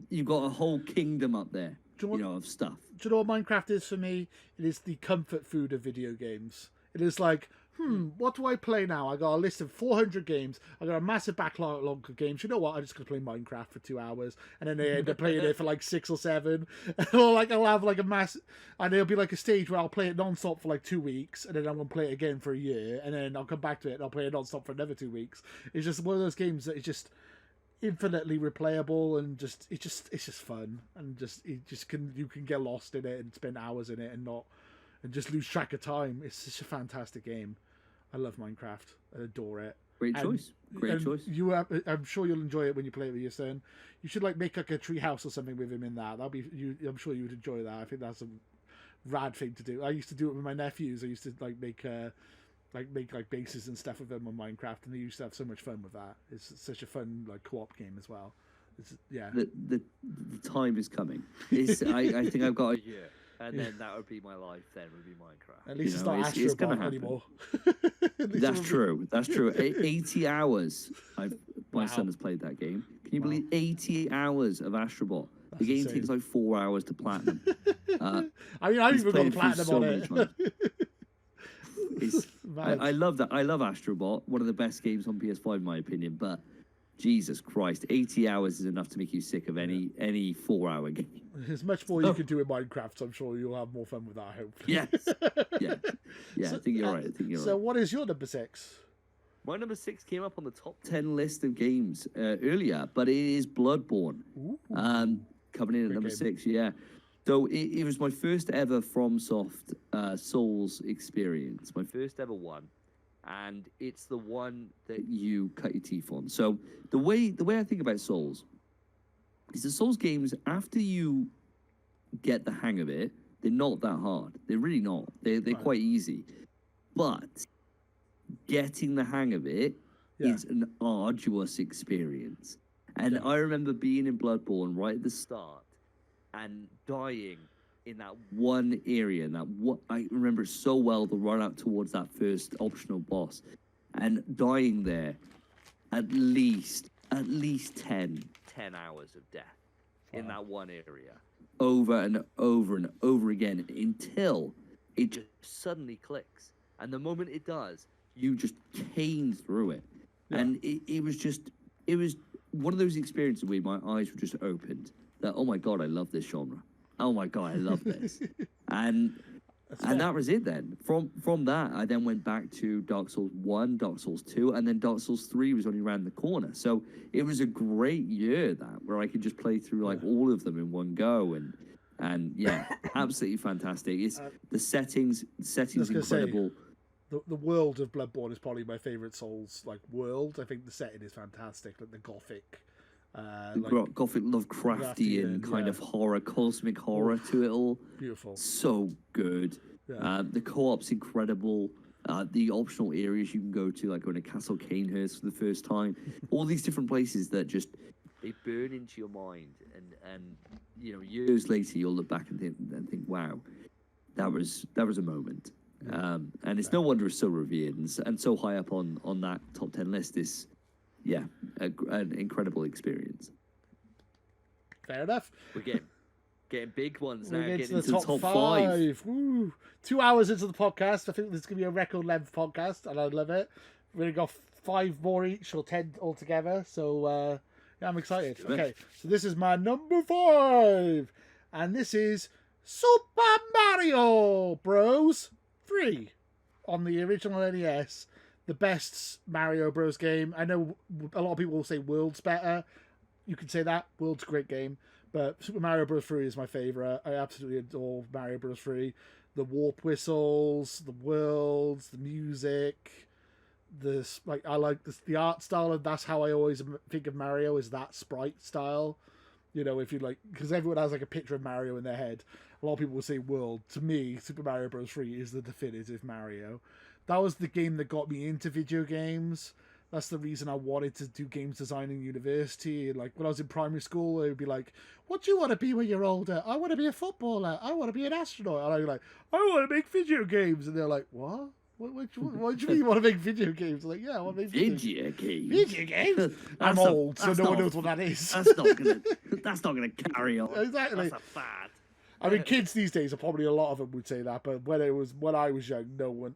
you've got a whole kingdom up there, of stuff. Do you know what Minecraft is for me? It is the comfort food of video games. It is like, what do I play now? I got a list of 400 games. I got a massive backlog of games. You know what? I'm just going to play Minecraft for 2 hours. And then they end up playing it for like 6 or 7. Or like I'll have like a mass... And there'll be like a stage where I'll play it non-stop for like 2 weeks. And then I'm going to play it again for a year. And then I'll come back to it and I'll play it non-stop for another 2 weeks. It's just one of those games that is just infinitely replayable, and it's just fun. And you can get lost in it and spend hours in it and just lose track of time. It's such a fantastic game. I love Minecraft. I adore it. Great choice. I'm sure you'll enjoy it when you play it with your son. You should like make like a tree house or something with him in that. I'm sure you would enjoy that. I think that's a rad thing to do. I used to do it with my nephews. I used to make bases and stuff with them on Minecraft, and they used to have so much fun with that. It's such a fun like co-op game as well. The time is coming. I think I've got a year. And then that would be my life. Then would be Minecraft. At least it's not Astro Bot anymore. That's true. 80 hours. My son has played that game. Can you believe 80 hours of Astrobot? The game takes like 4 hours to platinum. I mean, I've even got a platinum on it. I love that. I love Astrobot. One of the best games on PS5, in my opinion. But Jesus Christ, 80 hours is enough to make you sick of any 4-hour game. There's much more you can do in Minecraft, so I'm sure you'll have more fun with that, hopefully. Yes. Yeah. So, I think you're right. So what is your number 6? My number 6 came up on the top 10 list of games earlier, but it is Bloodborne. Coming in at number 6, yeah. So it was my first ever FromSoft Souls experience. My first ever one. And it's the one that you cut your teeth on. So the way I think about Souls is the Souls games, after you get the hang of it, they're not that hard. They're really not. They're quite easy. But getting the hang of it is an arduous experience. And I remember being in Bloodborne right at the start and dying in that one area, and I remember so well, the run up towards that first optional boss, and dying there at least 10 hours of death in that one area, over and over and over again, until it just suddenly clicks. And the moment it does, you just cane through it. And it was one of those experiences where my eyes were just opened, that, oh my God, I love this genre. Oh my God, I love this. and that was it then. From that, I then went back to Dark Souls 1, Dark Souls 2, and then Dark Souls 3 was only around the corner. So it was a great year, where I could just play through like all of them in one go. And yeah, absolutely fantastic. It's the settings incredible. The world of Bloodborne is probably my favourite Souls world. I think the setting is fantastic, like the Gothic Gothic Lovecraftian kind of horror, cosmic horror to it all. Beautiful. So good. Yeah. The co-op's incredible. The optional areas you can go to, like going to Castle Canehurst for the first time. All these different places that just they burn into your mind, and years later you'll look back and think, wow, that was a moment. And it's no wonder it's so revered and so high up on that top 10 list. Is an incredible experience. Fair enough. We're getting big ones now. We're Getting into the top five. Woo. 2 hours into the podcast. I think this is going to be a record length podcast, and I love it. We're going to go 5 more each, or 10 altogether. So, I'm excited. Okay, so this is my number 5. And this is Super Mario Bros. 3 on the original NES. The best Mario Bros. Game. I know a lot of people will say World's better. You can say that. World's a great game. But Super Mario Bros. 3 is my favourite. I absolutely adore Mario Bros. 3. The warp whistles, the worlds, the music, I like the art style, and that's how I always think of Mario, is that sprite style. If you because everyone has like a picture of Mario in their head. A lot of people will say World. To me, Super Mario Bros. 3 is the definitive Mario. That was the game that got me into video games. That's the reason I wanted to do games design in university. Like when I was in primary school, it would be like, "What do you want to be when you're older?" "I want to be a footballer. I want to be an astronaut." And I'd be like, "I want to make video games." And they're like, "What? What do you mean you want to make video games?" I'm like, "Yeah, I want to make video games." Video games? I'm old, so no one knows what that is. That's not gonna carry on. Exactly. That's a fad. I mean, kids these days are probably a lot of them would say that, but when I was young, no one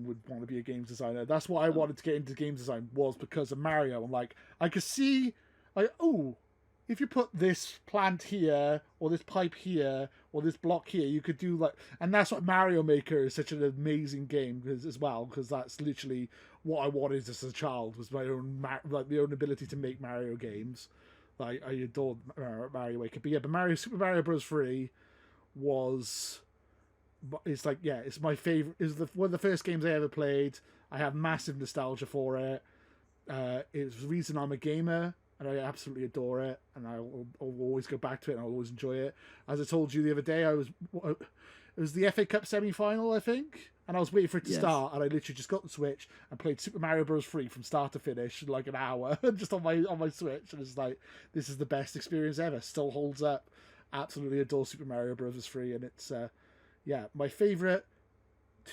would want to be a games designer. That's why I wanted to get into games design, was because of Mario. I'm like, I could see, if you put this plant here, or this pipe here, or this block here, you could do and that's what Mario Maker is such an amazing game as well, because that's literally what I wanted as a child, was my own the own ability to make Mario games. I adored Mario Maker, but Super Mario Bros. 3 it's my favorite. It's one of the first games I ever played. I have massive nostalgia for it. It's the reason I'm a gamer, and I absolutely adore it. And I'll always go back to it, and I'll always enjoy it. As I told you the other day, it was the FA Cup semi-final, I think, and I was waiting for it to start, and I literally just got the Switch and played Super Mario Bros. 3 from start to finish in like an hour, just on my Switch, and it's like, this is the best experience ever. Still holds up. Absolutely adore Super Mario Bros. 3, and it's my favourite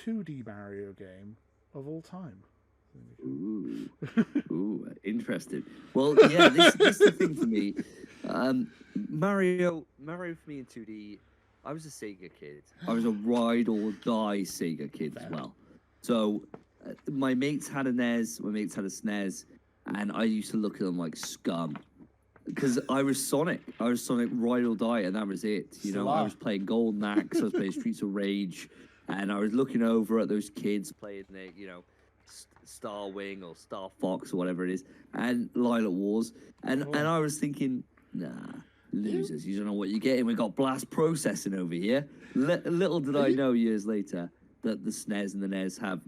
2D Mario game of all time. Ooh, interesting. Well, yeah, this is the thing for me. Mario for me in 2D. I was a Sega kid. I was a ride or die Sega kid as well. So my mates had a NES, my mates had a SNES, and I used to look at them like scum. Because I was Sonic ride or die, and that was it. I was playing Golden Axe, I was playing Streets of Rage, and I was looking over at those kids playing the, Star Wing or Star Fox or whatever it is, and Lilac Wars, and I was thinking, nah, losers, you don't know what you're getting. We got blast processing over here. Little did I know years later that the SNES and the NES have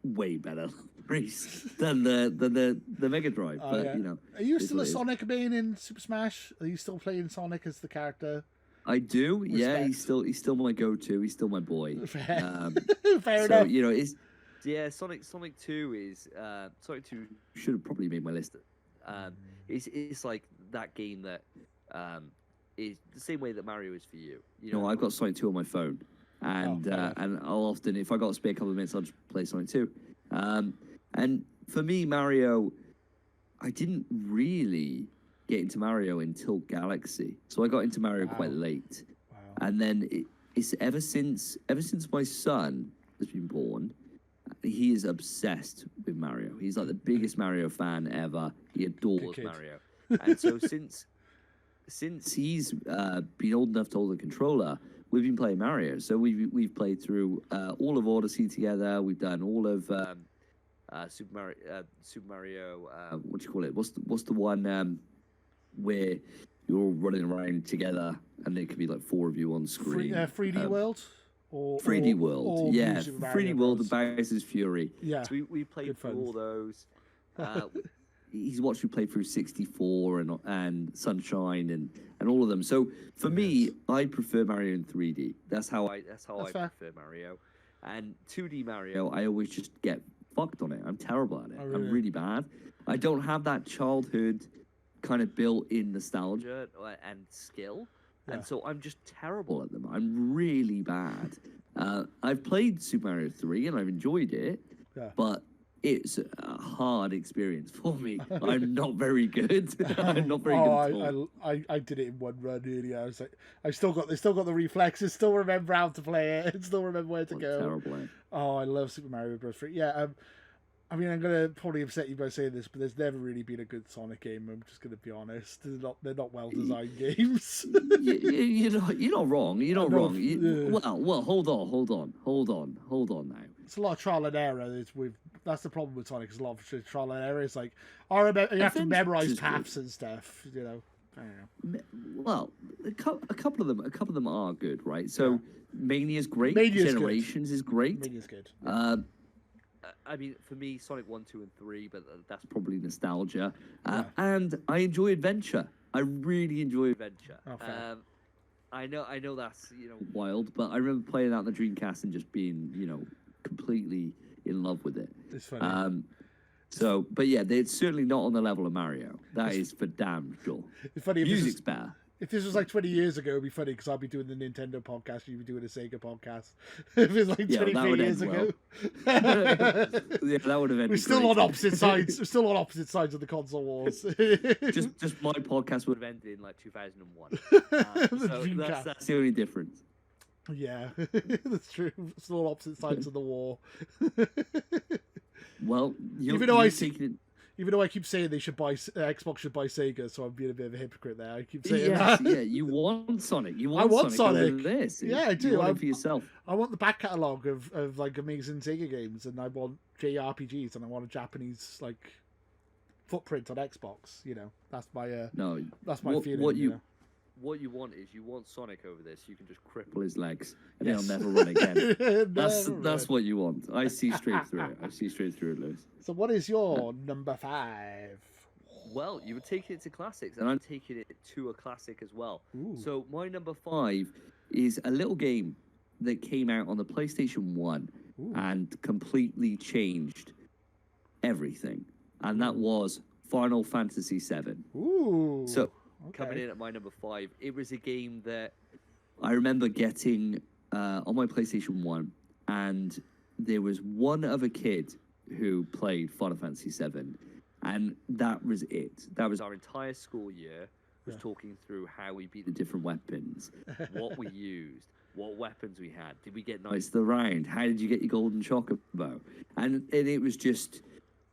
way better race than the Mega Drive. But are you still a Sonic main in Super Smash? Are you still playing Sonic as the character? I do. Respect. Yeah, he's still my go-to. He's still my boy. Fair so, enough. Sonic 2 is Sonic 2 should have probably made my list. It's like that game that is the same way that Mario is for you. I've got Sonic 2 on my phone, and I'll often, if I got a spare couple of minutes, I'll just play Sonic 2. And for me, Mario, I didn't really get into Mario until Galaxy, so I got into Mario quite late. Wow. And then it's ever since my son has been born, he is obsessed with Mario. He's like the biggest Mario fan ever. He adores Mario, and so since he's been old enough to hold a controller, we've been playing Mario. So we've played through all of Odyssey together. We've done all of Super Mario. What do you call it? What's the one where you're all running around together and there could be like 4 of you on screen? 3D World. Or 3D World, yeah, 3D World, the Bowser's Fury. Yeah, so we played through all those. he's watched me play through 64 and Sunshine and all of them. So for me, I prefer Mario in 3D. That's how I fair. prefer Mario. And 2D Mario, I always just get fucked on it. I'm terrible at it. Oh, really? I'm really bad. I don't have that childhood kind of built-in nostalgia and skill. Yeah. And so I'm just terrible at them. I'm really bad. I've played Super Mario 3 and I've enjoyed it, but it's a hard experience for me. I'm not very good. I'm not very good at all. I did it in one run earlier. I was like, I still got the reflexes. Still remember how to play it. Still remember where to go. Terrible. Oh, I love Super Mario Bros. 3. Yeah. I mean, I'm gonna probably upset you by saying this, but there's never really been a good Sonic game. I'm just gonna be honest. They're not well designed games. You're not wrong. You're not wrong. Well, hold on now. It's a lot of trial and error. That's the problem with Sonic. It's a lot of trial and error. It's like, I remember you have to memorize paths and stuff. You know. I don't know. Well, a couple of them are good, right? So Mania's great. Generations is great. Mania's good. I mean, for me, Sonic 1, 2, and 3, but that's probably nostalgia. And I enjoy adventure. I really enjoy adventure. Okay. I know that's wild, but I remember playing that on the Dreamcast and just being completely in love with it. It's funny. But yeah, it's certainly not on the level of Mario. That is for damn sure. It's funny. Music's better. If this was like 20 years ago, it'd be funny because I'd be doing the Nintendo podcast, you'd be doing a Sega podcast. If it was like 23 years ago. Yeah, that would have ended. We're still on opposite sides. We're still on opposite sides of the console wars. just my podcast would have ended in like 2001. That's the only difference. Yeah, that's true. Still on opposite sides of the war. Well, even though I keep saying they should buy Xbox should buy Sega, so I'm being a bit of a hypocrite there. I keep saying that. Yeah, you want Sonic. I want Sonic. This. Yeah, I do. You want it for yourself. I want the back catalogue of like amazing Sega games, and I want JRPGs, and I want a Japanese like footprint on Xbox. That's my that's my feeling. What you want is Sonic over this. You can just cripple his legs and he'll never run again. That's what you want. I see straight through it. Lewis. So what is your number 5? Well, you were taking it to classics, and I'm taking it to a classic as well. Ooh. So my number 5 is a little game that came out on the PlayStation 1 and completely changed everything, and that was Final Fantasy VII. Ooh. So. Okay. Coming in at my number 5, it was a game that I remember getting on my PlayStation 1, and there was one other kid who played Final Fantasy VII, and that was it. That was our entire school year, was talking through how we beat the different weapons, what we used, what weapons we had, did we get Knights of the Round, how did you get your golden chocobo? And it was just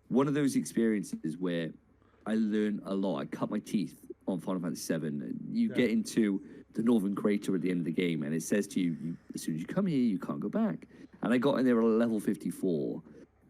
one of those experiences where I learned a lot. I cut my teeth on Final Fantasy VII. You get into the Northern Crater at the end of the game, and it says to you, as soon as you come here, you can't go back. And I got in there at level 54,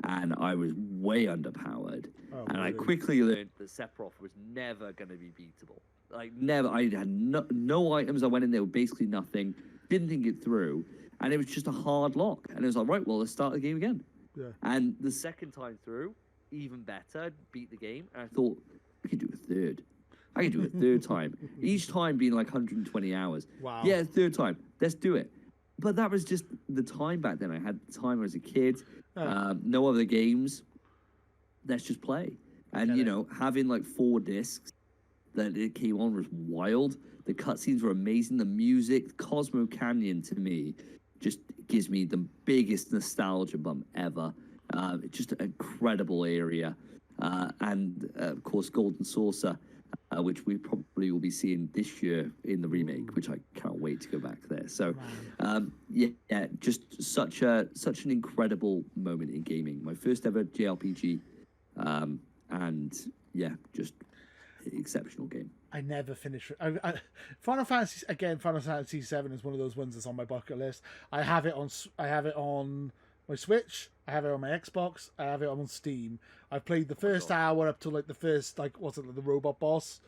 and I was way underpowered. I quickly learned that Sephiroth was never going to be beatable. Like, never. I had no items. I went in there with basically nothing, didn't think it through, and it was just a hard lock. And it was like, right, well, let's start the game again. Yeah. And the second time through, even better, beat the game, and I thought, I could do a third. I could do a third time. Each time being like 120 hours. Wow. Yeah, third time. Let's do it. But that was just the time back then. I had the time as a kid. No other games. Let's just play. And, having like 4 discs that it came on was wild. The cutscenes were amazing. The music, Cosmo Canyon to me, just gives me the biggest nostalgia bump ever. Just an incredible area. And, of course, Golden Saucer. Which we probably will be seeing this year in the remake, which I can't wait to go back there. So, just such an incredible moment in gaming. My first ever JRPG, and just exceptional game. I never finished. Final Fantasy VII is one of those ones that's on my bucket list. I have it on my Switch. I have it on my Xbox. I have it on Steam. I've played the first hour up to like the first the robot boss.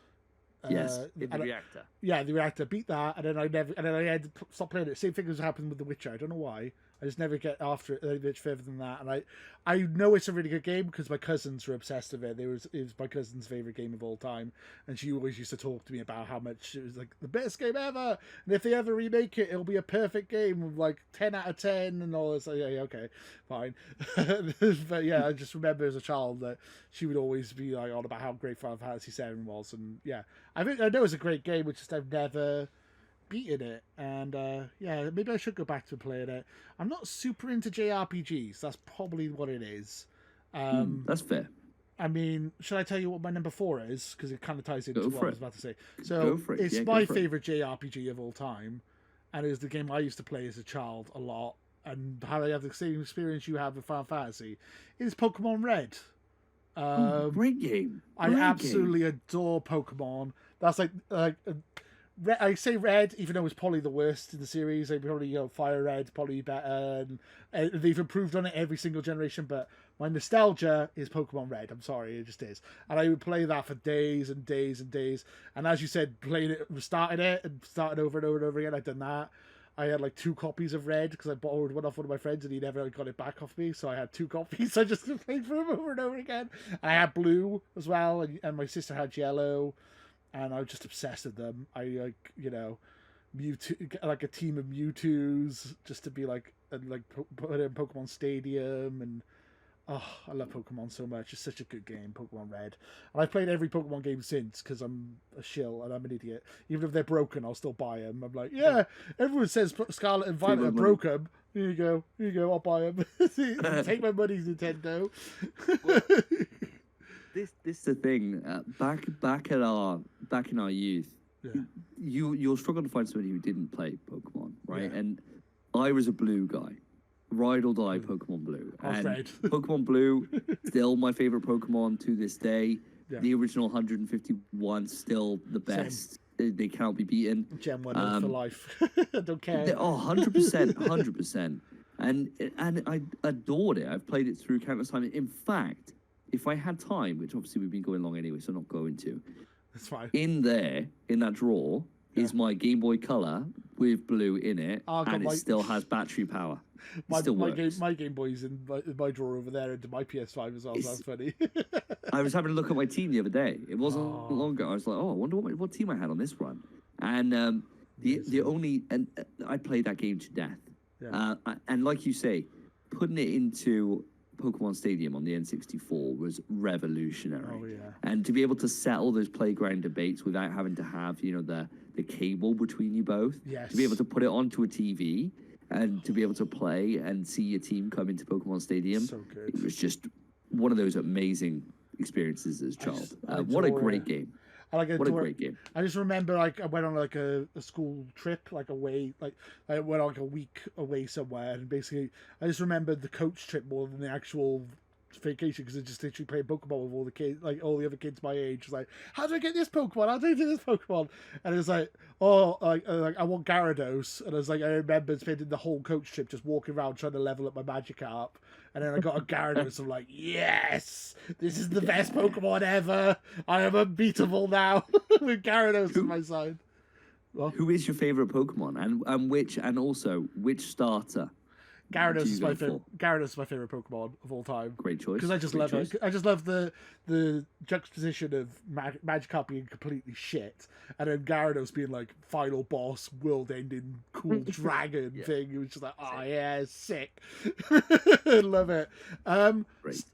Yes, in the reactor. Yeah, the reactor. Beat that, and then I stopped playing it. Same thing as happened with The Witcher. I don't know why. I just never get after it a bit further than that. And I know it's a really good game because my cousins were obsessed with it. It was my cousin's favorite game of all time, and she always used to talk to me about how much it was like the best game ever. And if they ever remake it, it'll be a perfect game with like 10 out of 10 and all this. Like, yeah, okay, fine. But yeah, I just remember as a child that she would always be like on about how great Final Fantasy VII was, and yeah, I know it's a great game, which just I've never beaten it, and yeah, maybe I should go back to playing it. I'm not super into JRPGs. That's probably what it is. That's fair. I mean, should I tell you what my number 4 is? Because it kind of ties into Go what for I was it. about to say. So Go for it. it's Yeah, go my for it. favorite JRPG of all time, and it was the game I used to play as a child a lot. And how I have the same experience you have with Final Fantasy is Pokemon Red. Great game. I Great absolutely game. adore Pokemon. That's like I say Red, even though it's probably the worst in the series. They probably Fire Red probably better, and they've improved on it every single generation. But my nostalgia is Pokemon Red. I'm sorry, it just is. And I would play that for days and days and days. And as you said, playing it, restarting it, and starting over and over and over again. I've done that. I had like 2 copies of Red because I borrowed one off one of my friends and he never got it back off me. So I had 2 copies. So I just played for him over and over again. And I had Blue as well, and my sister had Yellow. And I was just obsessed with them. I Mewtwo, like a team of Mewtwo's, just to be like put it in Pokemon Stadium, and I love Pokemon so much. It's such a good game, Pokemon Red. And I've played every Pokemon game since because I'm a shill and I'm an idiot. Even if they're broken, I'll still buy them. I'm like, yeah, everyone says Scarlet and Violet are broken. Here you go, I'll buy them. Take my money, Nintendo. Well, this is the thing. Back in our youth, Yeah. you'll struggle to find somebody who didn't play Pokemon, right? Yeah. And I was a Blue guy, ride or die Pokemon Blue, I was and Red. Pokemon Blue still my favorite Pokemon to this day. Yeah. The original 151 still the best. They cannot be beaten. Gen 1 for life. I don't care. 100%, 100%. And I adored it. I've played it through countless times. In fact, if I had time, which obviously we've been going long anyway, so I'm not going to. That's fine. In that drawer, is my Game Boy Color with Blue in it, and it still has battery power. It still works. My Game Boy's in my drawer over there into my PS5 as well. So that's funny. I was having a look at my team the other day. It wasn't long ago. I was like, I wonder what team I had on this run. And I played that game to death. Yeah. And like you say, putting it into Pokemon Stadium on the N64 was revolutionary. Oh, yeah. And to be able to settle those playground debates without having to have, the cable between you both. Yes. To be able to put it onto a TV and to be able to play and see your team come into Pokemon Stadium. So good. It was just one of those amazing experiences as a child. What a great game. What a great game. I just remember I went on like a school trip, like away, like I went on like a week away somewhere, and basically I just remembered the coach trip more than the actual vacation because I just literally played Pokemon with all the kids, like all the other kids my age. It's like, how do I get this Pokemon? How do I do this Pokemon? And it was like, I want Gyarados, and I was like, I remember spending the whole coach trip just walking around trying to level up my Magikarp, and then I got a Gyarados. I'm like, yes, this is the best Pokemon ever. I am unbeatable now with Gyarados on my side. Well, who is your favorite Pokemon, and also which starter? Gyarados is my favorite. Gyarados is my favorite Pokemon of all time. Great choice. Because I just love it. I just love the juxtaposition of Magikarp being completely shit, and then Gyarados being like final boss, world-ending, cool dragon thing. It was just like, oh yeah, sick. Love it. Great.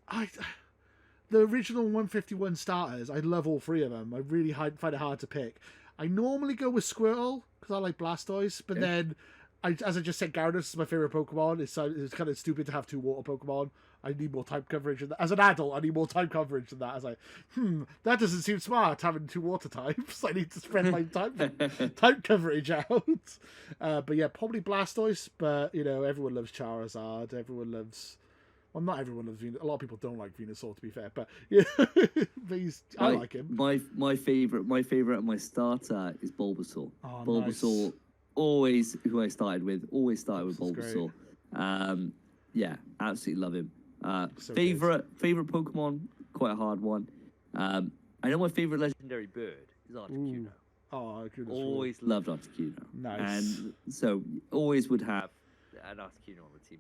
The original 151 starters, I love all 3 of them. I really find it hard to pick. I normally go with Squirtle because I like Blastoise, but then. As I just said, Gyarados is my favorite Pokemon. It's kind of stupid to have 2 water Pokemon. I need more type coverage. As an adult, I need more type coverage than that. I was like, that doesn't seem smart, having 2 water types. I need to spread my type coverage out. But yeah, probably Blastoise. But, everyone loves Charizard. Everyone loves... Well, not everyone loves Venusaur. A lot of people don't like Venusaur, to be fair. But, but I like him. My favorite and my starter is Bulbasaur. Oh, Bulbasaur... Nice. Always who I started with. Always started with Bulbasaur's Bulbasaur. Yeah, absolutely love him. So favorite Pokemon, quite a hard one. I know my favorite legendary bird is Articuno. Oh, goodness. Always loved Articuno. Nice. And so always would have and Articuno on the team,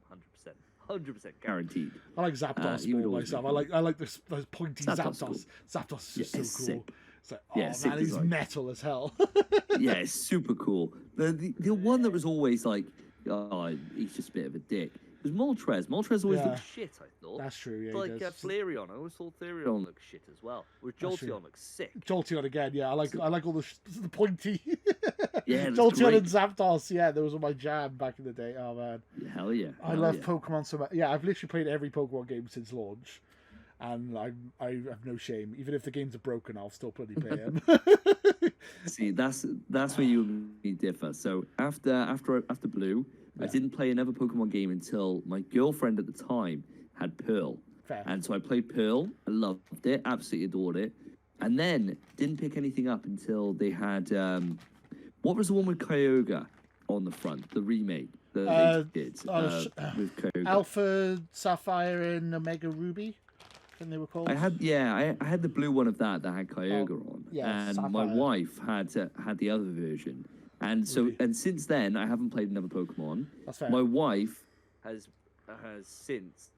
100% guaranteed. I like Zapdos he would more always myself. make I like this pointy Zapdos Zapdos. cool. Zapdos is Yeah, just it's so cool. sick. It's like, Yeah, oh sick man, he's design. metal as hell. Yeah, it's super cool. The one that was always like, oh, he's just a bit of a dick. It was Moltres. Moltres always Yeah. looked Shit, I thought. That's true. Yeah, Like he does. Flareon, I always thought Flareon looked shit as well. Whereas That's true. Jolteon looks sick. Jolteon again. Yeah, I like all the pointy. Yeah, that's Jolteon great. and Zapdos. Yeah, those were my jam back in the day. Oh man, Hell yeah. I hell love yeah. Pokemon so much. Yeah, I've literally played every Pokemon game since launch, and I have no shame. Even if the games are broken, I'll still bloody play them. See, that's where you and me differ. So after Blue, I Yeah. didn't play another Pokemon game until my girlfriend at the time had Pearl. Fair. And so I played Pearl. I loved it, absolutely adored it. And then didn't pick anything up until they had what was the one with Kyogre on the front, the remake that they did with Kyogre. Alpha Sapphire and Omega Ruby, I think they were called. I had I had the blue one of that had Kyogre on, yeah, and Sapphire. my wife had the other version, and so Ruby. and since then I haven't played another Pokemon. That's fair. My wife Has since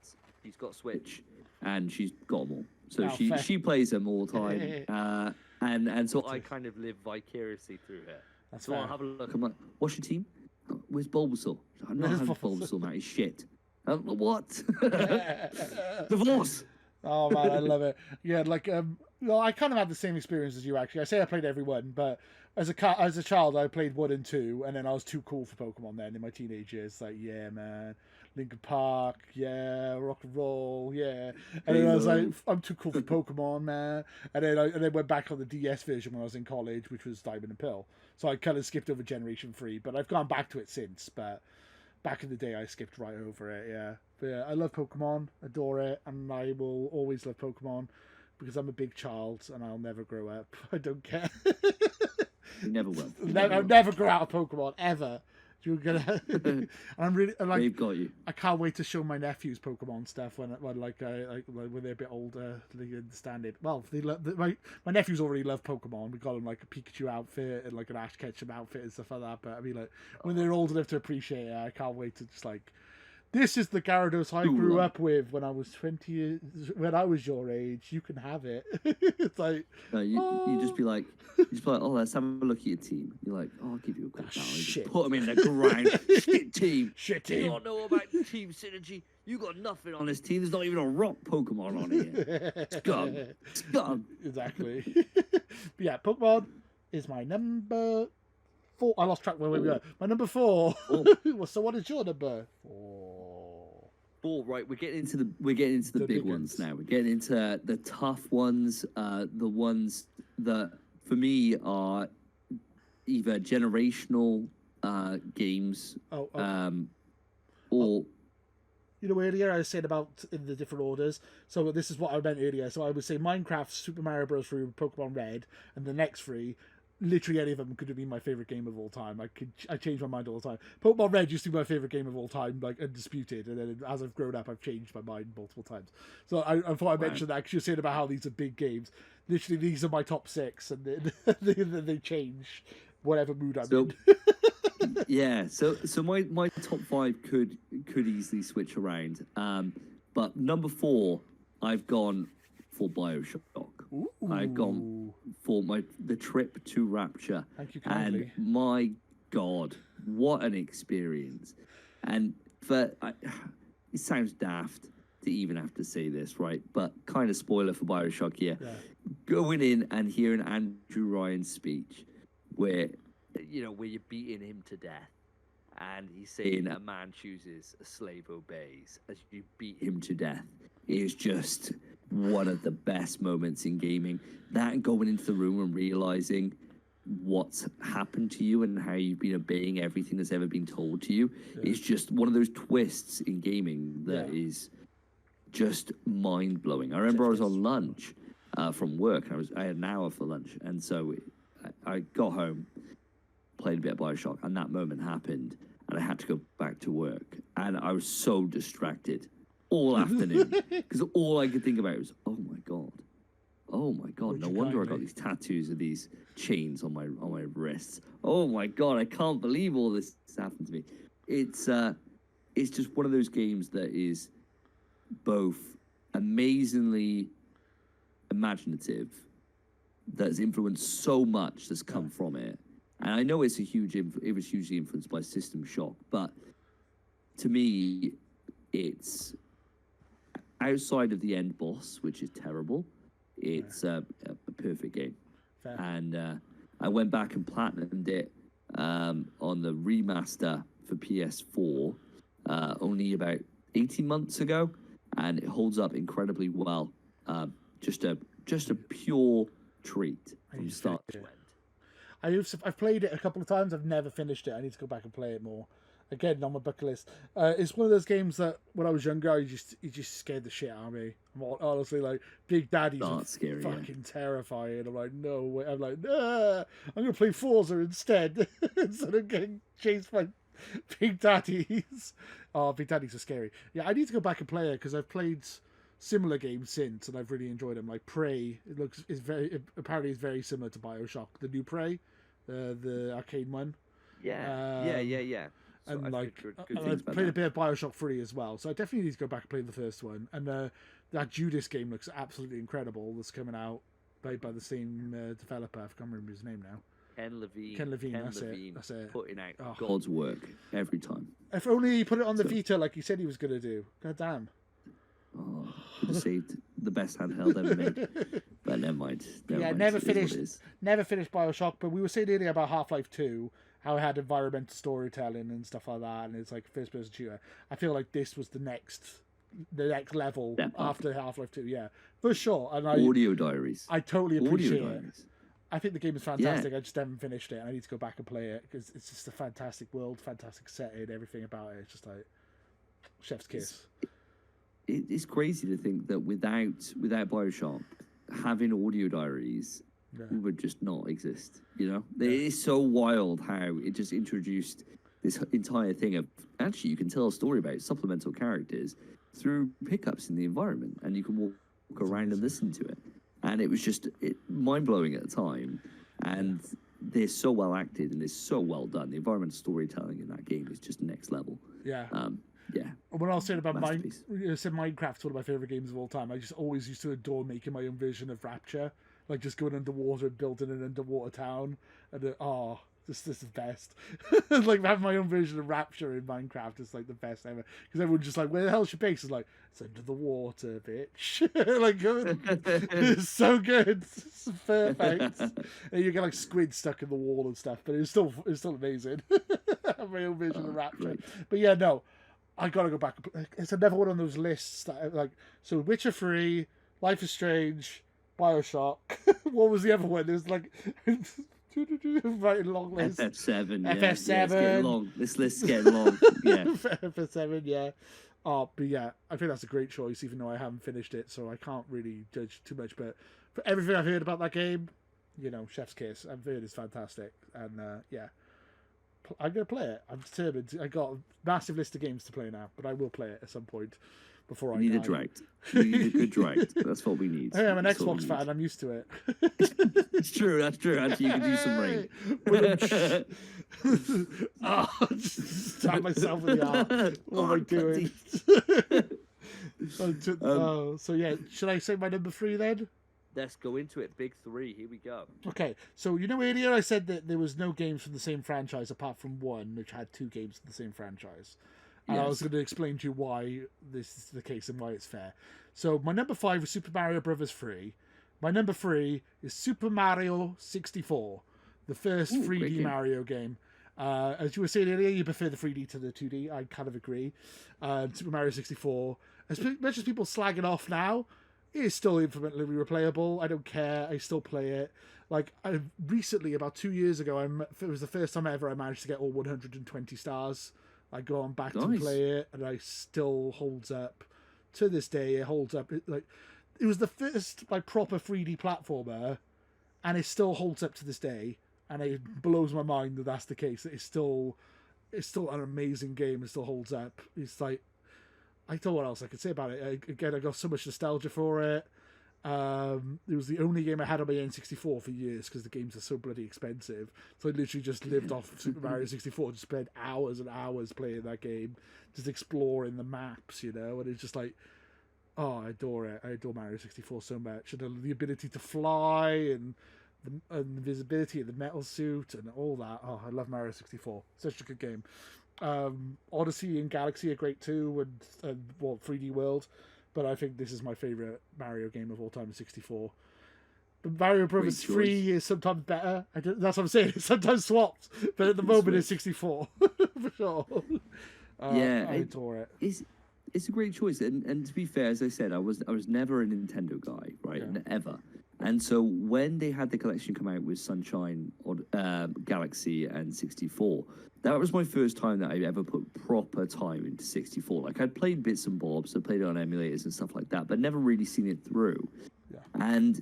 she's got Switch. and she's got them all, so Oh, fair. she plays them all the time, and so I kind of live vicariously through her. That's So fair. I'll have a look. I'm like, what's your team? Where's Bulbasaur? I'm not Where's having Bulbasaur? Bulbasaur, man. He's shit. What? Divorce. Oh man, I love it. Yeah, like well, I kind of had the same experience as you actually. I say I played every one, but as a child, I played 1 and 2, and then I was too cool for Pokemon. Then in my teenage years, like yeah, man, Linkin Park, yeah, rock and roll, yeah. And then I was like, I'm too cool for Pokemon, man. And then went back on the DS version when I was in college, which was Diamond and Pearl. So I kind of skipped over Generation 3, but I've gone back to it since. But back in the day, I skipped right over it, yeah. But yeah, I love Pokemon, adore it, and I will always love Pokemon because I'm a big child and I'll never grow up. I don't care. You never will. I'll never grow out of Pokemon, ever. You're gonna. And They've got you. I can't wait to show my nephews Pokemon stuff when when they're a bit older, they understand it. Well, my nephews already love Pokemon. We got them like a Pikachu outfit and like an Ash Ketchum outfit and stuff like that. But I mean, like when they're old enough to appreciate it, I can't wait to just like. This is the Gyarados I grew up with when I was 20 years. When I was your age, you can have it. It's like You just be like, oh, let's have a look at your team. You're like, oh, I'll give you a quick battle. You shit. just put them in the ground. Shit team. Shit You team. don't know about team synergy. You got nothing on On this. this team, there's not even a rock Pokemon on here. Scum. Scum. Exactly. But yeah, Pokemon is my number 4. I lost track where we were. My number 4. So what is your number 4? 4, right? We're getting Into the The big big ones ones. now. We're getting into the tough ones, the ones that for me are either generational games, Oh. or You know, earlier I was saying about in the different orders. So this is what I meant earlier. So I would say Minecraft, Super Mario Bros. 3, Pokemon Red, and the next 3. Literally any of them could have been my favorite game of all time. I change my mind all the time. Pokemon Red used to be my favorite game of all time, like undisputed. And then as I've grown up, I've changed my mind multiple times. So I thought I mentioned that because you're saying about how these are big games. Literally, these are my top 6, and then they change whatever mood I'm in. yeah. So my top 5 could easily switch around. But number 4, I've gone for BioShock. Ooh. I've gone for the trip to Rapture. Thank you kindly. And my God, what an experience! And it sounds daft to even have to say this, right? But kind of spoiler for BioShock here. Yeah. Going in and hearing Andrew Ryan's speech, where where you're beating him to death, and he's saying a man chooses, a slave obeys, as you beat him. him to death is just one of the best moments in gaming. That and going into the room and realizing what's happened to you and how you've been obeying everything that's ever been told to you is just one of those twists in gaming that is just mind-blowing. I remember I was on lunch from work. I had an hour for lunch, and so I got home, played a bit of BioShock, and that moment happened, and I had to go back to work, and I was so distracted all afternoon because all I could think about was, oh my god, Would no you wonder I got kindly? these tattoos of these chains on my wrists. Oh my god, I can't believe all this happened to me. It's it's just one of those games that is both amazingly imaginative, that's influenced so much that's come from it. And I know it was hugely influenced by System Shock, but to me, it's outside of the end boss, which is terrible. It's a perfect game. Fair. And I went back and platinumed it on the remaster for PS4 only about 18 months ago, and it holds up incredibly well. Just a pure treat from start to end. I've played it a couple of times. I've never finished it. I need to go back and play it more. Again, on my bucket list. It's one of those games that when I was younger, it just scared the shit out of me. I'm honestly like, Big Daddy's scary, fucking terrifying. I'm like, no way. I'm like, nah, I'm gonna play Forza instead instead of getting chased by Big Daddies. Oh, Big Daddies are scary. Yeah, I need to go back and play it because I've played similar games since, and I've really enjoyed them. Like Prey, apparently is very similar to BioShock. The new Prey, the arcade one. Yeah. And I've like, heard and things I've about played a that. bit of BioShock 3 as well, so I definitely need to go back and play the first one. And that Judas game looks absolutely incredible. That's coming out by the same developer. I can't remember his name now. Ken Levine. Ken Levine, that's it. Putting out God's work every time. If only he put it on the Vita like he said he was going to do. God damn. Oh, could have saved the best handheld ever made. But never mind. Never finished BioShock, but we were saying earlier about Half-Life 2, how it had environmental storytelling and stuff like that, and it's like first-person shooter. I feel like this was the next level after Half-Life 2, yeah, for sure. And Audio diaries. I totally appreciate Audio it. diaries. I think the game is fantastic. I just haven't finished it. I need to go back and play it because it's just a fantastic world, fantastic setting, everything about it. It's just like chef's kiss. It's crazy to think that without BioShock, having audio diaries would just not exist. You know, it is so wild how it just introduced this entire thing of actually you can tell a story about supplemental characters through pickups in the environment, and you can walk around and listen to it. And it was just mind blowing at the time, and they're so well acted and it's so well done. The environmental storytelling in that game is just next level. Yeah. Yeah. When I was saying about Minecraft's one of my favorite games of all time, I just always used to adore making my own version of Rapture, like just going underwater and building an underwater town, and this is the best. Like having my own version of Rapture in Minecraft is like the best ever, because everyone's just like, where the hell's your base? It's like, it's under the water, bitch. Like, it's so good. It's perfect. And you get like squid stuck in the wall and stuff, but it's still amazing. Have my own version of Rapture. Great. But yeah, no, I gotta go back. It's another one on those lists that like, so Witcher 3, Life is Strange, BioShock. What was the other one? There's like writing long list. FF7. FF7. Yeah, it's getting long. This list's getting long. Yeah. FF7. Yeah. Oh, but yeah, I think that's a great choice, even though I haven't finished it, so I can't really judge too much. But for everything I've heard about that game, you know, chef's kiss. I've heard it's fantastic, and yeah, I'm gonna play it. I'm determined. I got a massive list of games to play now, but I will play it at some point before I need die. a drought. We need a good drought. That's what we need. Hey, I'm an That's what Xbox we fan. need. I'm used to it. It's true. That's true. Actually, you can do some rain. Just stab myself in the arm. What am I doing? So yeah, should I say my number 3 then? Let's go into it. Big 3. Here we go. Okay, so you know earlier I said that there was no games from the same franchise apart from one, which had 2 games from the same franchise. And I was going to explain to you why this is the case and why it's fair. So my number 5 is Super Mario Brothers 3. My number 3 is Super Mario 64, the first 3D Mario game. As you were saying earlier, you prefer the 3D to the 2D. I kind of agree. Super Mario 64, as much as people slag it off now, it is still infinitely replayable. I don't care. I still play it. Like, I recently, about 2 years ago, it was the first time ever I managed to get all 120 stars. I go on back to play it, and I still holds up. To this day, it holds up. It was the first like proper 3D platformer, and it still holds up to this day. And it blows my mind that that's the case. It's still an amazing game. It still holds up. It's like, I don't know what else I could say about it. Again, I got so much nostalgia for it. It was the only game I had on my N64 for years because the games are so bloody expensive. So I literally just lived off Super Mario 64, just spent hours and hours playing that game, just exploring the maps, you know. And it's just like, oh, I adore it. I adore Mario 64 so much, and the ability to fly and the visibility of the metal suit and all that. Oh, I love Mario 64. Such a good game. Odyssey and Galaxy are great too, and 3D World. But I think this is my favourite Mario game of all time, 64. But Mario Bros. 3 is sometimes better. That's what I'm saying. It's sometimes swapped. But at the moment, it's 64. For sure. Yeah. I adore it. It's a great choice. And to be fair, as I said, I was never a Nintendo guy, right? Yeah. Ever. And so when they had the collection come out with Sunshine, or Galaxy, and 64, that was my first time that I ever put proper time into 64. Like, I'd played bits and bobs, I played it on emulators and stuff like that, but never really seen it through. Yeah. And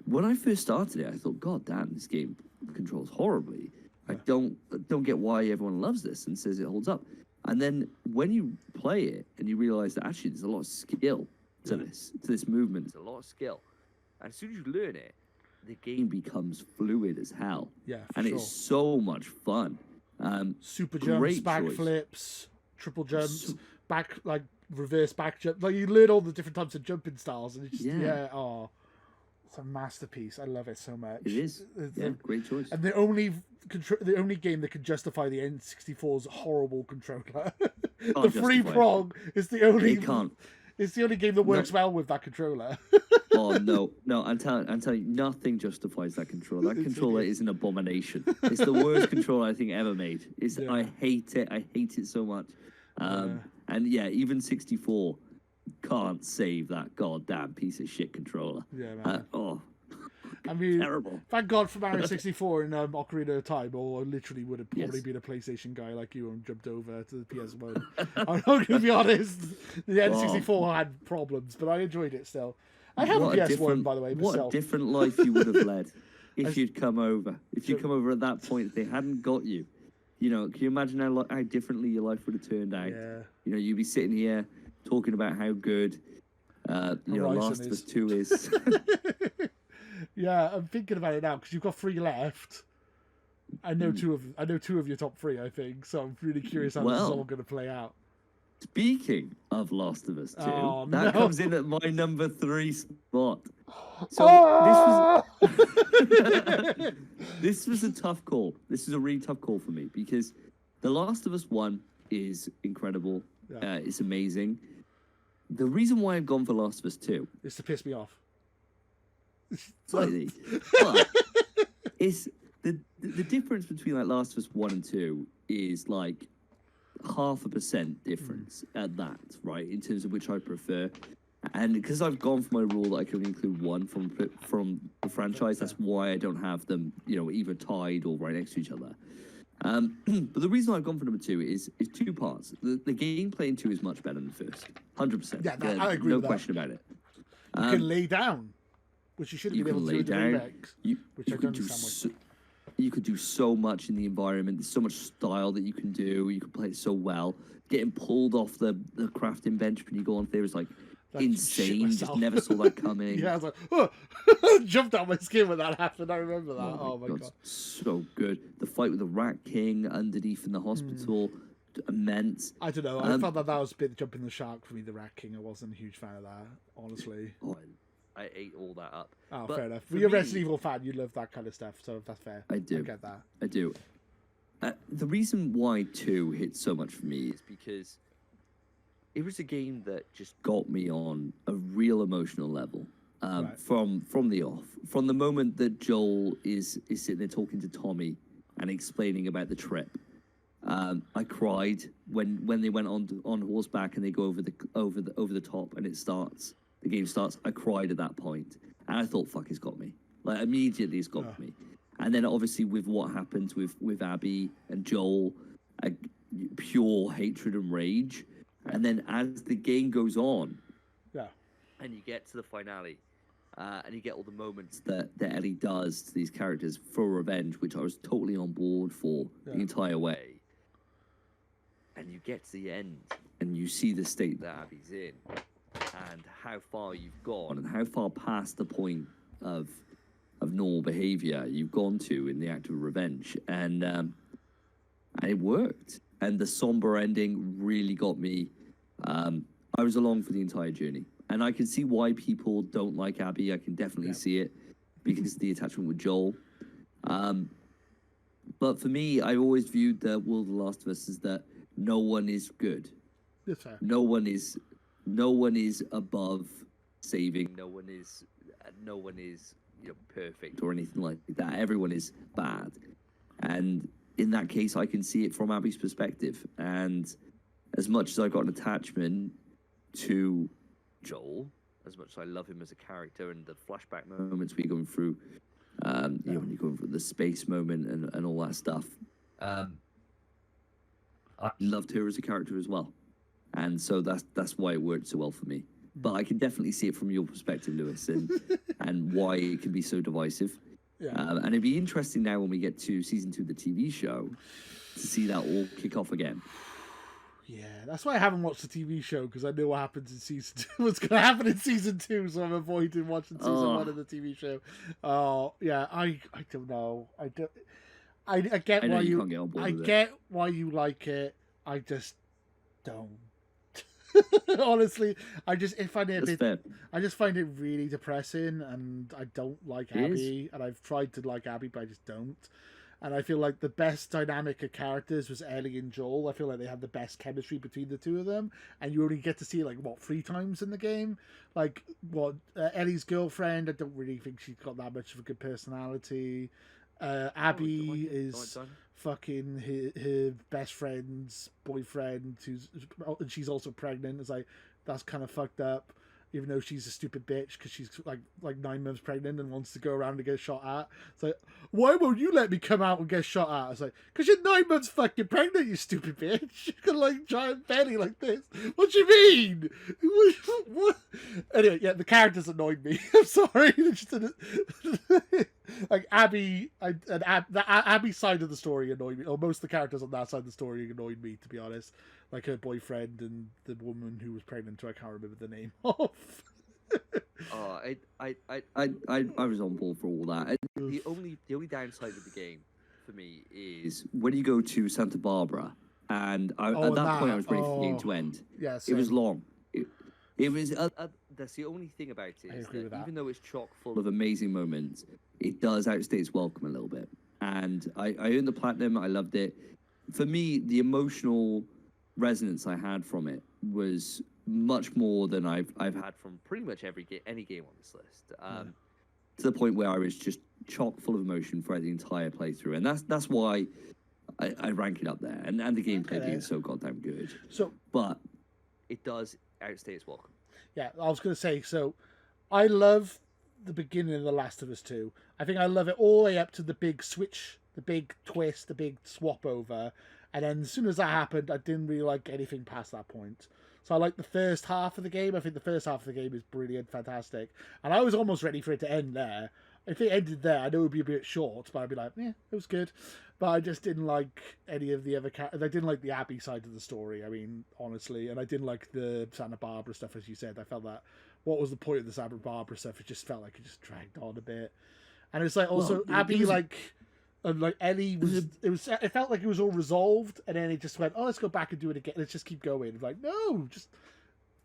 when I first started it, I thought, God damn, this game controls horribly. Yeah. I don't get why everyone loves this and says it holds up. And then when you play it and you realize that actually there's a lot of skill to this movement, there's a lot of skill. And as soon as you learn it, the game becomes fluid as hell. Yeah, and sure. it's so much fun. Super jumps, great back choice. flips, triple jumps, reverse back jump. Like, you learn all the different types of jumping styles, and it's just, it's a masterpiece. I love it so much. It is. Great choice. And the only game that could justify the N64's horrible controller, the free prong, is the only. It can't. It's the only game that works well with that controller. Oh no! I'm telling you, nothing justifies that controller. That controller is an abomination. It's the worst controller I think ever made. I hate it. I hate it so much. And yeah, even 64 can't save that goddamn piece of shit controller. Yeah, man. I mean, terrible. Thank God for Mario 64 and Ocarina of Time, or I literally would have probably been a PlayStation guy like you and jumped over to the PS1. I'm not going to be honest. The N64 had problems, but I enjoyed it still. I have a PS1, by the way, myself. What a different life you would have led if you'd come over. If you'd come over at that point, if they hadn't got you. You know, can you imagine how differently your life would have turned out? Yeah. You know, you'd be sitting here talking about how good, Last of Us 2 is. Yeah, I'm thinking about it now because you've got 3 left. I know two of your top 3, I think. So I'm really curious how this is all going to play out. Speaking of Last of Us 2, comes in at my number 3 spot. So this was a tough call. This is a really tough call for me because The Last of Us 1 is incredible. Yeah. It's amazing. The reason why I've gone for Last of Us 2 is to piss me off. Slightly. But it's the difference between like Last of Us 1 and 2 is like 0.5% difference at that, right? In terms of which I prefer. And because I've gone for my rule that I can only include one from the franchise, that's why I don't have them, either tied or right next to each other. But the reason I've gone for number 2 is 2 parts. The gameplay in 2 is much better than the first, 100%. Yeah, I agree. No with question about it. You can lay down, which you should have been able to do in the remakes, which I don't understand. You could do so much in the environment. There's so much style that you can do. You can play it so well. Getting pulled off the crafting bench when you go on there is like insane. Just never saw that coming. Yeah, I was like, oh, jumped out my skin when that happened. I remember that. Oh my god, so good. The fight with the Rat King underneath in the hospital, immense. I don't know. I thought that was a bit jumping the shark for me. The Rat King. I wasn't a huge fan of that, honestly. I ate all that up. Oh, fair enough. You're a Resident Evil fan. You love that kind of stuff, so that's fair. I do. I get that. I do. The reason why 2 hit so much for me is because it was a game that just got me on a real emotional level from the off. From the moment that Joel is sitting there talking to Tommy and explaining about the trip. I cried when they went on horseback and they go over the top and it starts. The game starts. I cried at that point, and I thought, "Fuck, it's got me!" Like immediately, it's got me. And then obviously with what happens with Abby and Joel, pure hatred and rage. And then as the game goes on, and you get to the finale, and you get all the moments that Ellie does to these characters for revenge, which I was totally on board for the entire way. And you get to the end, and you see the state that Abby's in. and how far you've gone and how far past the point of normal behavior you've gone to in the act of revenge, and it worked. And the somber ending really got me. I was along for the entire journey, and I can see why people don't like Abby. I can definitely see it because of the attachment with Joel. But for me, I always viewed the world of The Last of Us as that no one is good. That's fair. No one is above saving. No one is perfect or anything like that. Everyone is bad, and in that case, I can see it from Abby's perspective. And as much as I got an attachment to Joel, as much as I love him as a character, and the flashback moments we're going through, when you're going through the space moment and all that stuff, I loved her as a character as well. And so that's why it worked so well for me. But I can definitely see it from your perspective, Lewis, and why it can be so divisive. Yeah. And it'd be interesting now when we get to season 2 of the TV show to see that all kick off again. Yeah, that's why I haven't watched the TV show, because I know what happens in season 2. What's going to happen in season 2, so I'm avoiding watching season 1 of the TV show. Oh, yeah, I don't know. I get why you. I get why you like it. I just don't. Honestly, I just find it a bit. Fair. I just find it really depressing, and I don't like Abby. And I've tried to like Abby, but I just don't. And I feel like the best dynamic of characters was Ellie and Joel. I feel like they had the best chemistry between the two of them, and you only get to see it, like, what, 3 times in the game. Like, what, Ellie's girlfriend, I don't really think she's got that much of a good personality. Abby is fucking her best friend's boyfriend, and she's also pregnant. It's like, that's kind of fucked up, even though she's a stupid bitch because she's like 9 months pregnant and wants to go around and get shot at. It's like, why won't you let me come out and get shot at? It's like, because you're 9 months fucking pregnant, you stupid bitch. You got like giant belly like this. What do you mean? What? Anyway, yeah, the characters annoyed me. I'm sorry. Like Abby, the Abby side of the story annoyed me. Or most of the characters on that side of the story annoyed me, to be honest. Like her boyfriend and the woman who was pregnant, who I can't remember the name of. I was on board for all that. The only downside of the game for me is when you go to Santa Barbara, and at that point I was ready for the game to end. Yes, it was long. It was. That's the only thing about it. Is that even though it's chock full of amazing moments, it does outstay its welcome a little bit. And I earned the platinum. I loved it. For me, the emotional resonance I had from it was much more than I've had from pretty much any game on this list. To the point where I was just chock full of emotion throughout the entire playthrough, and that's why I rank it up there. And the gameplay being so goddamn good. But it does outstay its welcome. Yeah, I was going to say, so I love the beginning of The Last of Us 2. I think I love it all the way up to the big switch, the big twist, the big swap over. And then as soon as that happened, I didn't really like anything past that point. So I like the first half of the game. I think the first half of the game is brilliant, fantastic. And I was almost ready for it to end there. If it ended there, I know it would be a bit short, but I'd be like, yeah, it was good. But I just didn't like any of the other characters. I didn't like the Abby side of the story, I mean, honestly. And I didn't like the Santa Barbara stuff, as you said. I felt that, what was the point of the Santa Barbara stuff? It just felt like it just dragged on a bit. And it's like, also, Abby, and like Ellie it felt like it was all resolved, and then it just went, oh, let's go back and do it again. Let's just keep going. Like, no, just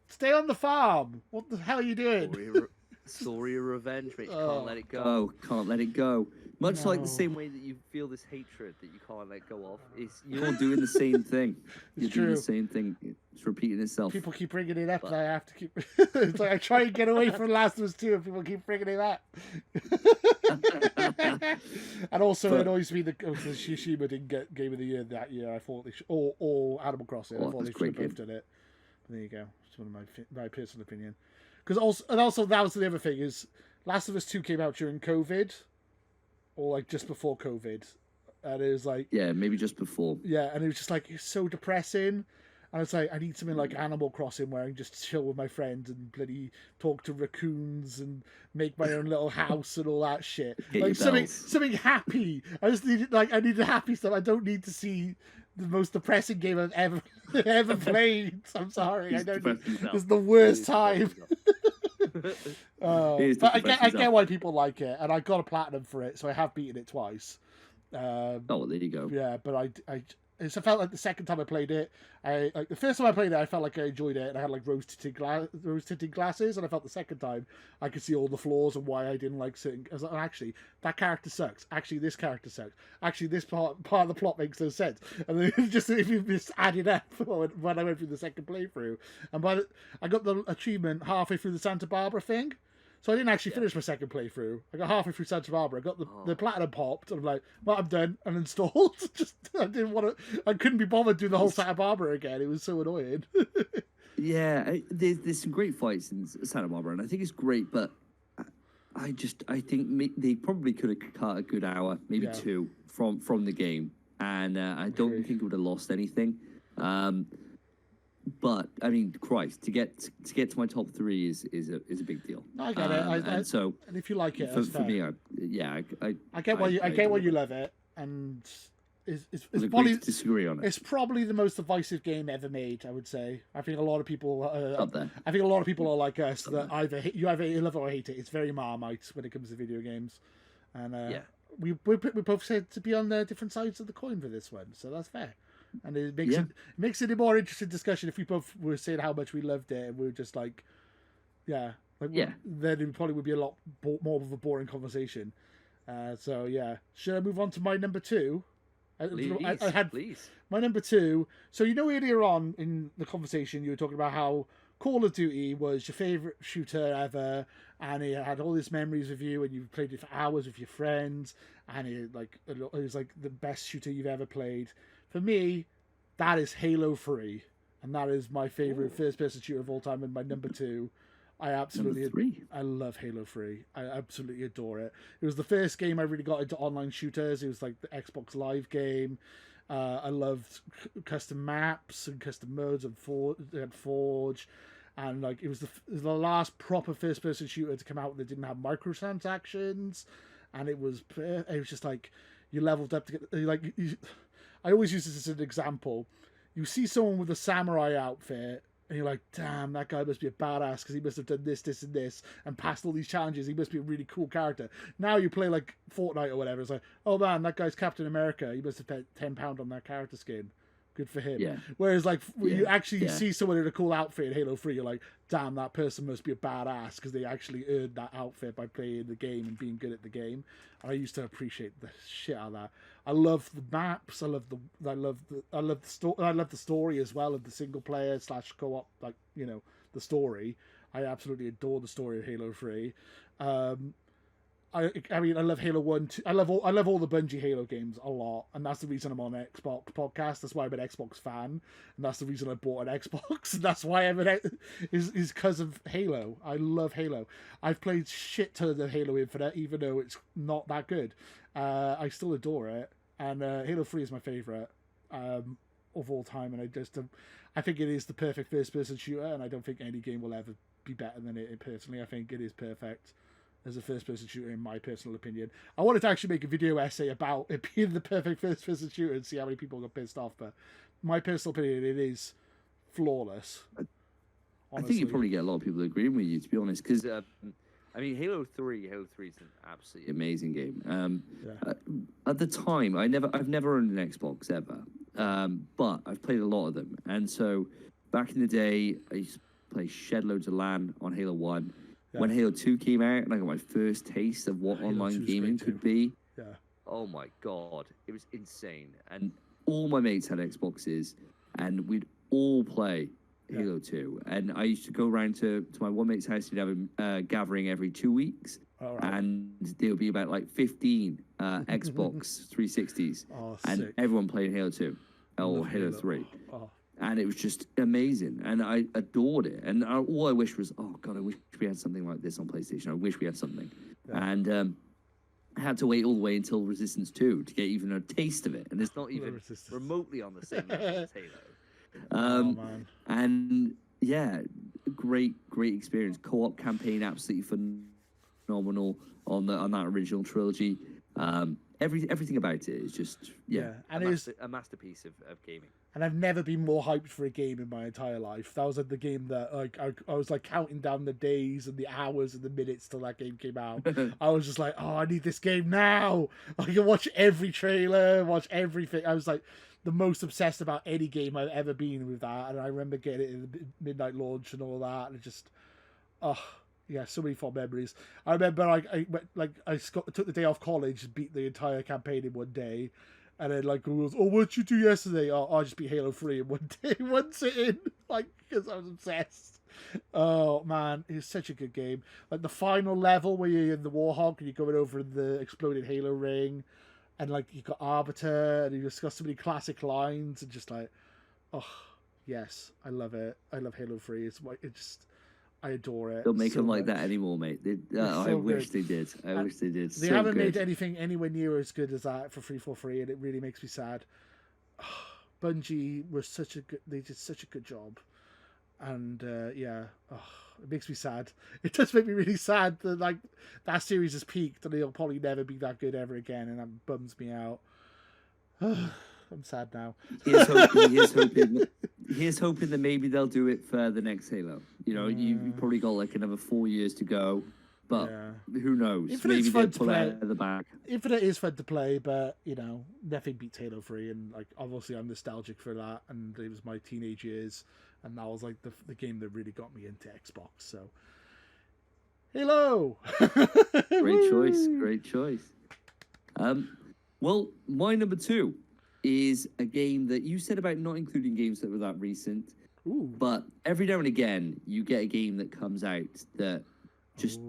stay on the farm. What the hell are you doing? Story of revenge, but you can't let it go. Oh, can't let it go. Much like the same way that you feel this hatred that you can't let go of, you're doing the same thing. You're doing the same thing. It's repeating itself. People keep bringing it up, and I have to keep. It's like I try and get away from Last of Us 2, and people keep bringing it up. And also, it annoys me that Tsushima didn't get Game of the Year that year. I thought they should, or Animal Crossing. I thought they should have both done it. But there you go. It's one of my personal opinion. Because also that was the other thing is Last of Us 2 came out during COVID, or like just before COVID, and it was like maybe just before. Yeah, and it was just like it's so depressing, and it's like I need something like Animal Crossing where I can just chill with my friends and bloody talk to raccoons and make my own little house and all that shit. Like something happy. I just needed I needed happy stuff. I don't need to see the most depressing game I've ever ever played. I'm sorry, He's I know depressed himself. it's the worst He is time. depressed But I himself. get why people like it, and I got a platinum for it, so I have beaten it twice. Oh, well, there you go. Yeah, but I felt like the second time I played it, the first time I played it, I felt like I enjoyed it, and I had like rose tinted glasses, and I felt the second time I could see all the flaws and why I didn't like certain. I was like, actually, that character sucks. Actually, this character sucks. Actually, this part of the plot makes no sense. And then just if you just add it up when I went through the second playthrough, and I got the achievement halfway through the Santa Barbara thing. So I didn't actually finish my second playthrough. I got halfway through Santa Barbara. I got the platinum popped, and I'm like, well, I'm done, and installed. I didn't want to. I couldn't be bothered doing the whole Santa Barbara again. It was so annoying. Yeah, there's some great fights in Santa Barbara, and I think it's great, but I think they probably could have cut a good hour, maybe two, from the game, and I don't think it would have lost anything. But I mean, Christ, to get to my top three is a big deal. I get it, and if you like it, for me, I get why you love it, and it's probably disagree on it. It's probably the most divisive game ever made. I would say. I think a lot of people up there. I think a lot of people are like us that you either love it or hate it. It's very Marmite when it comes to video games, and we both said to be on the different sides of the coin for this one, so that's fair. And it makes it a more interesting discussion if we both were saying how much we loved it, and we were just like, then it probably would be a lot more of a boring conversation. So yeah, should I move on to my number two? Please. My number two. So earlier on in the conversation you were talking about how Call of Duty was your favorite shooter ever, and it had all these memories of you, and you played it for hours with your friends, and it was like the best shooter you've ever played. For me, that is Halo 3, and that is my favorite first-person shooter of all time, and my number two. I love Halo 3. I absolutely adore it. It was the first game I really got into online shooters. It was like the Xbox Live game. I loved custom maps and custom modes and Forge, and like it was the last proper first-person shooter to come out that didn't have microtransactions, and it was just like you leveled up to get I always use this as an example. You see someone with a samurai outfit, and you're like, damn, that guy must be a badass because he must have done this, this, and this, and passed all these challenges. He must be a really cool character. Now you play like Fortnite or whatever. It's like, oh man, that guy's Captain America. He must have paid £10 on that character skin. Good for him. Yeah. Whereas like when you actually see someone in a cool outfit in Halo 3, you're like, damn, that person must be a badass because they actually earned that outfit by playing the game and being good at the game. And I used to appreciate the shit out of that. I love the maps. I love the story as well of the single player / co-op, the story. I absolutely adore the story of Halo 3. I mean, I love Halo 1. I love all the Bungie Halo games a lot, and that's the reason I'm on an Xbox podcast. That's why I'm an Xbox fan, and that's the reason I bought an Xbox. And that's why I'm is because of Halo. I love Halo. I've played shit ton of Halo Infinite, even though it's not that good. I still adore it, and Halo 3 is my favorite of all time. And I think it is the perfect first-person shooter, and I don't think any game will ever be better than it. Personally, I think it is perfect as a first-person shooter, in my personal opinion. I wanted to actually make a video essay about it being the perfect first-person shooter and see how many people got pissed off, but my personal opinion, it is flawless. I think you probably get a lot of people agreeing with you, to be honest, because I mean, Halo 3 is an absolutely amazing game. At the time, I've never owned an Xbox ever, but I've played a lot of them, and so back in the day, I used to play shed loads of LAN on Halo 1. Yeah. When Halo 2 came out, and I got my first taste of what online gaming could be. Yeah. Oh my God. It was insane. And all my mates had Xboxes, and we'd all play Halo 2. And I used to go around to my one mate's house. He'd have a gathering every 2 weeks. And there would be about like 15 Xbox 360s. And sick. Everyone played Halo 2 or Halo 3. And it was just amazing, and I adored it. And all I wished was, oh God, I wish we had something like this on PlayStation. I wish we had something. Yeah. And I had to wait all the way until Resistance 2 to get even a taste of it. And it's not even remotely on the same level as Halo. And yeah, great experience. Co-op campaign, absolutely phenomenal on that original trilogy. everything about it is just and a masterpiece of gaming. And I've never been more hyped for a game in my entire life. That was like the game that I was like counting down the days and the hours and the minutes till that game came out. I was just like, oh, I need this game now. I can watch every trailer, watch everything. I was like the most obsessed about any game I've ever been with that. And I remember getting it in the midnight launch and all that. And it just, yeah, so many fond memories. I remember I took the day off college, beat the entire campaign in one day. And then, like, goes, oh, what'd you do yesterday? Oh, I just beat Halo 3 in one day, one sitting, like, because I was obsessed. Oh, man, it's such a good game. Like, the final level where you're in the Warhawk and you're going over in the exploded Halo ring, and, like, you've got Arbiter, and you've just got so many classic lines, and just, like, oh, yes, I love it. I love Halo 3. I adore it. Don't make so them like much. that anymore, mate. So I wish good. they did. I wish they did. They so haven't good. made anything anywhere near as good as that for 343, and it really makes me sad. Bungie they did such a good job, and it makes me sad. It does make me really sad that like that series has peaked and it'll probably never be that good ever again, and that bums me out. I'm sad now. Here's hoping that maybe they'll do it for the next Halo. You know, you've probably got like another 4 years to go, but who knows? Infinite's Maybe fun they'll to pull play. it out of the bag. Infinite is fun to play, but you know, nothing beats Halo 3, and like obviously I'm nostalgic for that, and it was my teenage years, and that was like the game that really got me into Xbox. So, Halo. Great choice. Well, my number 2 is a game that you said about not including games that were that recent. Ooh. But every now and again, you get a game that comes out that just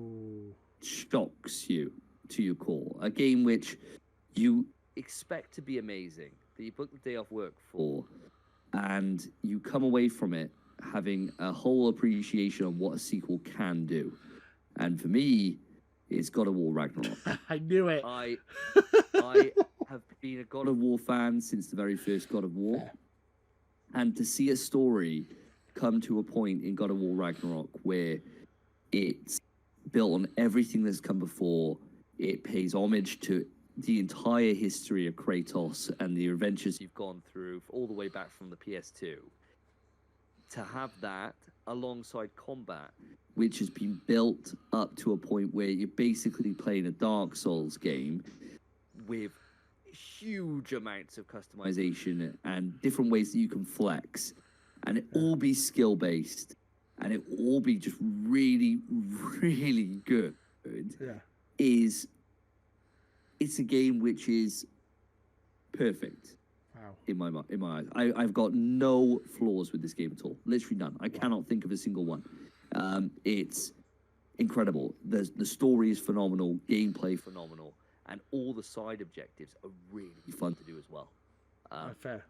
shocks you to your core. A game which you Expect to be amazing, that you book the day off work for, and you come away from it having a whole appreciation on what a sequel can do. And for me, it's God of War Ragnarok. I knew it. I have been a God God of War fan since the very first God of War. And to see a story come to a point in God of War Ragnarok where it's built on everything that's come before, it pays homage to the entire history of Kratos and the adventures you've gone through all the way back from the PS2. To have that alongside combat, which has been built up to a point where you're basically playing a Dark Souls game with huge amounts of customization, customization and different ways that you can flex, and it all be skill based, and it all be just really, really good. It's a game which is perfect. Wow. In my eyes, I've got no flaws with this game at all. Literally none. I cannot think of a single one. It's incredible. The story is phenomenal. Gameplay phenomenal, and all the side objectives are really fun to do as well. Fair.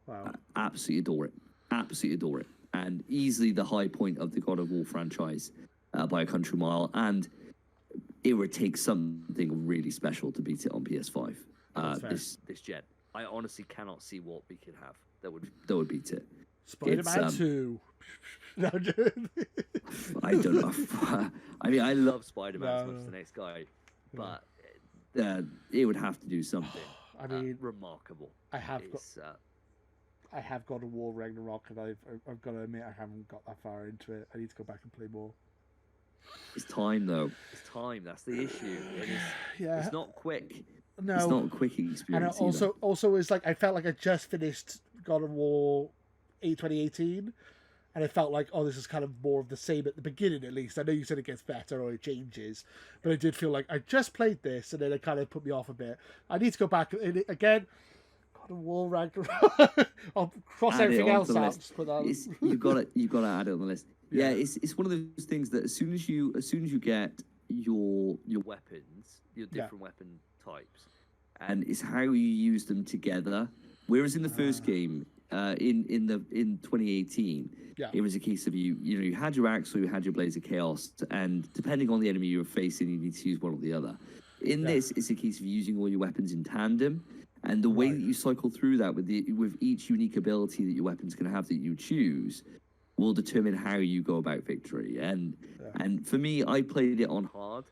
Wow. Absolutely adore it. Absolutely adore it. And easily the high point of the God of War franchise by a country mile. And it would take something really special to beat it on PS5. This gen. I honestly cannot see what we could have that would beat it. Spider-Man 2. No, I don't know. I mean, I love Spider-Man as much as the next guy, but it would have to do something. I mean, remarkable. I have God of War Ragnarok, and I've got to admit I haven't got that far into it. I need to go back and play more. It's time, though. It's time. That's the issue. It's not quick. No, it's not a quick experience. And also, it's like I felt like I just finished God of War 2018, and I felt like, oh, this is kind of more of the same at the beginning, at least. I know you said it gets better or it changes, but I did feel like I just played this, and then it kind of put me off a bit. I need to go back again. God of War Ragnarok. I'll cross everything else out. You've got to add it on the list. Yeah, it's one of those things that as soon as you get your weapons, your different weapon types, and it's how you use them together. Whereas in the first game, in 2018, it was a case of you had your axe or you had your Blaze of Chaos, and depending on the enemy you were facing, you need to use one or the other. In this, it's a case of using all your weapons in tandem, and the way that you cycle through that with each unique ability that your weapons can have that you choose will determine how you go about victory. And for me, I played it on hard,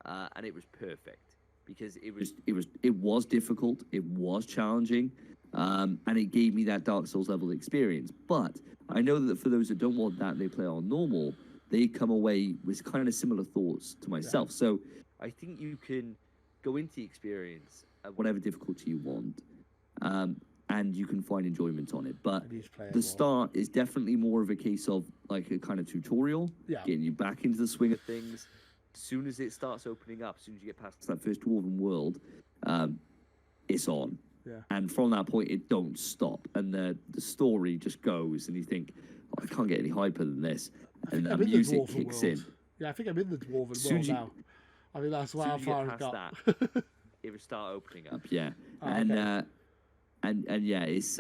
and it was perfect. because it was difficult, it was challenging, and it gave me that Dark Souls level experience. But I know that for those that don't want that, they play on normal. They come away with kind of similar thoughts to myself. Yeah. So I think you can go into the experience at whatever difficulty you want, and you can find enjoyment on it. But the start is definitely more of a case of like a kind of tutorial, getting you back into the swing of things. As soon as it starts opening up, as soon as you get past that first dwarven world, it's on. Yeah. And from that point, it don't stop. And the story just goes, and you think, oh, I can't get any hyper than this. And the music kicks in. Yeah, I think I'm in the dwarven world now. I mean, that's how far I've got. That, it will start opening up. Yeah. Oh, and, okay. And yeah, it's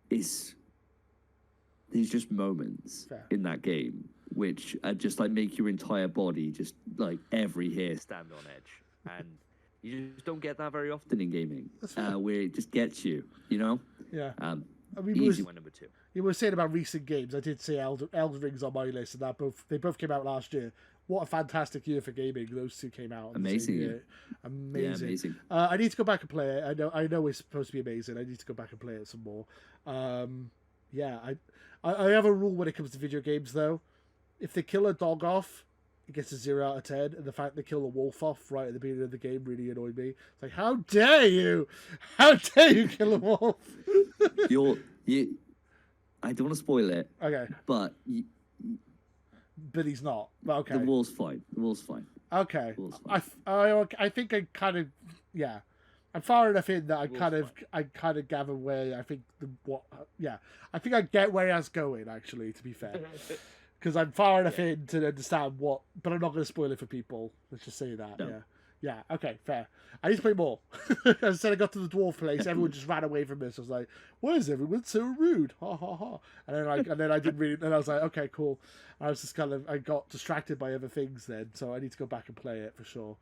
there's just moments in that game which just like make your entire body just like every hair stand on edge, and you just don't get that very often in gaming, where it just gets you, you know. Yeah. I mean, easy one number 2. You were saying about recent games. I did say Elden Ring's on my list, and they both came out last year. What a fantastic year for gaming! Those two came out. Amazing. The same year. Amazing. Yeah, amazing. I need to go back and play it. I know it's supposed to be amazing. I need to go back and play it some more. Yeah, I have a rule when it comes to video games though. If they kill a dog off, it gets a 0 out of 10. And the fact they kill a wolf off right at the beginning of the game really annoyed me. It's like, how dare you? How dare you kill a wolf? I don't want to spoil it. Okay. But he's not. But okay. The wolf's fine. Okay. I think I kind of I'm far enough in that I kind of gather where I think I think I get where that's going, actually, to be fair. Because I'm far enough in to understand what, but I'm not going to spoil it for people. Let's just say that. No. Yeah, okay, fair. I need to play more. I said I got to the dwarf place, everyone just ran away from this. I was like, why is everyone so rude? Ha ha ha. And then I didn't really, and I was like, okay, cool. I was just I got distracted by other things then, so I need to go back and play it for sure.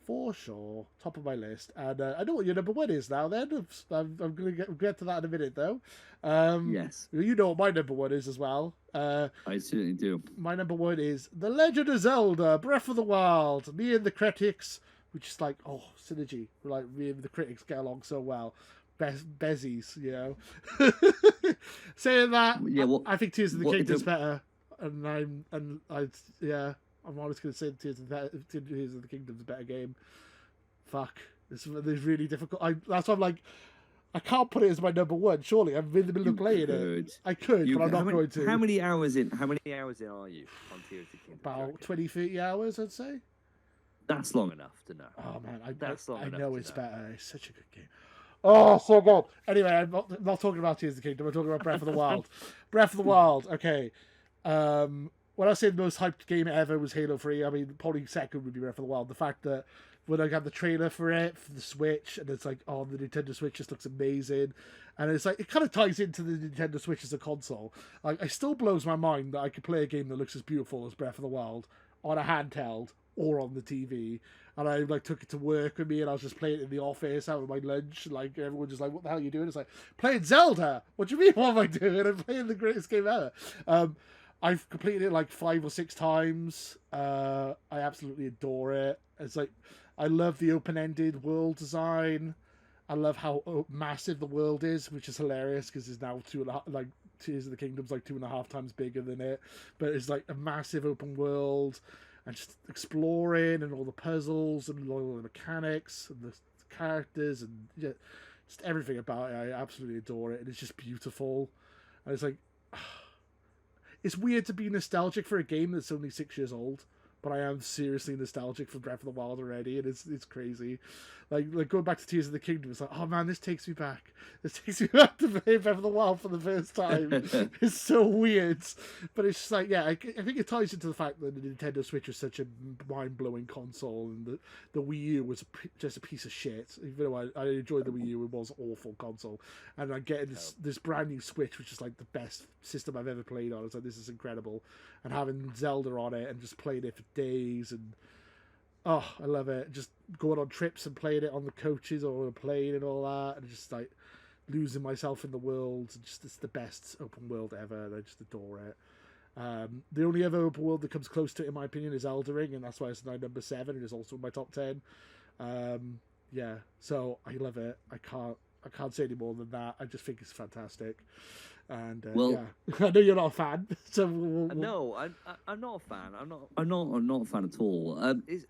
For sure. Top of my list. And I know what your number 1 is now then. I'm going to get to that in a minute though. Yes. You know what my number 1 is as well. I certainly do. My number 1 is The Legend of Zelda, Breath of the Wild. Me and the critics, which is like, synergy. Like, me and the critics get along so well. Bezies, you know. Saying that, I think Tears of the Kingdom's better. I'm honestly going to say Tears of the Kingdom's a better game. Fuck. It's really difficult. That's why I'm like, I can't put it as my number 1. Surely I'm in the middle of playing it. I could, but I'm not going to. How many hours in are you on Tears of the Kingdom? About 20, 30 hours, I'd say. That's long enough to know. Oh man, I know know it's better. It's such a good game. Oh, so good. Anyway, I'm not talking about Tears of the Kingdom. I'm talking about Breath of the Wild. Breath of the Wild. Okay. When I say the most hyped game ever was Halo 3, I mean, probably second would be Breath of the Wild. The fact that when I got the trailer for it, for the Switch, and it's like, oh, the Nintendo Switch just looks amazing. And it's like, it kind of ties into the Nintendo Switch as a console. Like, it still blows my mind that I could play a game that looks as beautiful as Breath of the Wild on a handheld or on the TV. And I like took it to work with me, and I was just playing it in the office out of my lunch. Like, everyone just like, what the hell are you doing? It's like, playing Zelda. What do you mean, what am I doing? I'm playing the greatest game ever. I've completed it like 5 or 6 times. I absolutely adore it. It's like, I love the open-ended world design. I love how massive the world is, which is hilarious because it's now Tears of the Kingdom's like 2.5 times bigger than it. But it's like a massive open world, and just exploring and all the puzzles and all the mechanics and the characters and just everything about it. I absolutely adore it, and it's just beautiful. And it's like, it's weird to be nostalgic for a game that's only 6 years old, but I am seriously nostalgic for Breath of the Wild already, and it's crazy. Like going back to Tears of the Kingdom, it's like, oh man, this takes me back. This takes me back to play Breath of the Wild for the first time. It's so weird, but it's just like, yeah, I think it ties into the fact that the Nintendo Switch was such a mind-blowing console, and the Wii U was just a piece of shit. Even though I enjoyed the Wii U, it was an awful console, and I get this brand new Switch, which is like the best system I've ever played on. It's like, this is incredible, and having Zelda on it and just playing it for days, and oh, I love it. Just going on trips and playing it on the coaches or on a plane and all that, and just like losing myself in the world. Just, it's the best open world ever, and I just adore it. The only other open world that comes close to it, in my opinion, is Elden Ring, and that's why it's my number 7. It is also in my top 10. Yeah, so I love it. I can't say any more than that. I just think it's fantastic. And Well, I know you're not a fan, so No, I'm not a fan. I'm not a fan at all.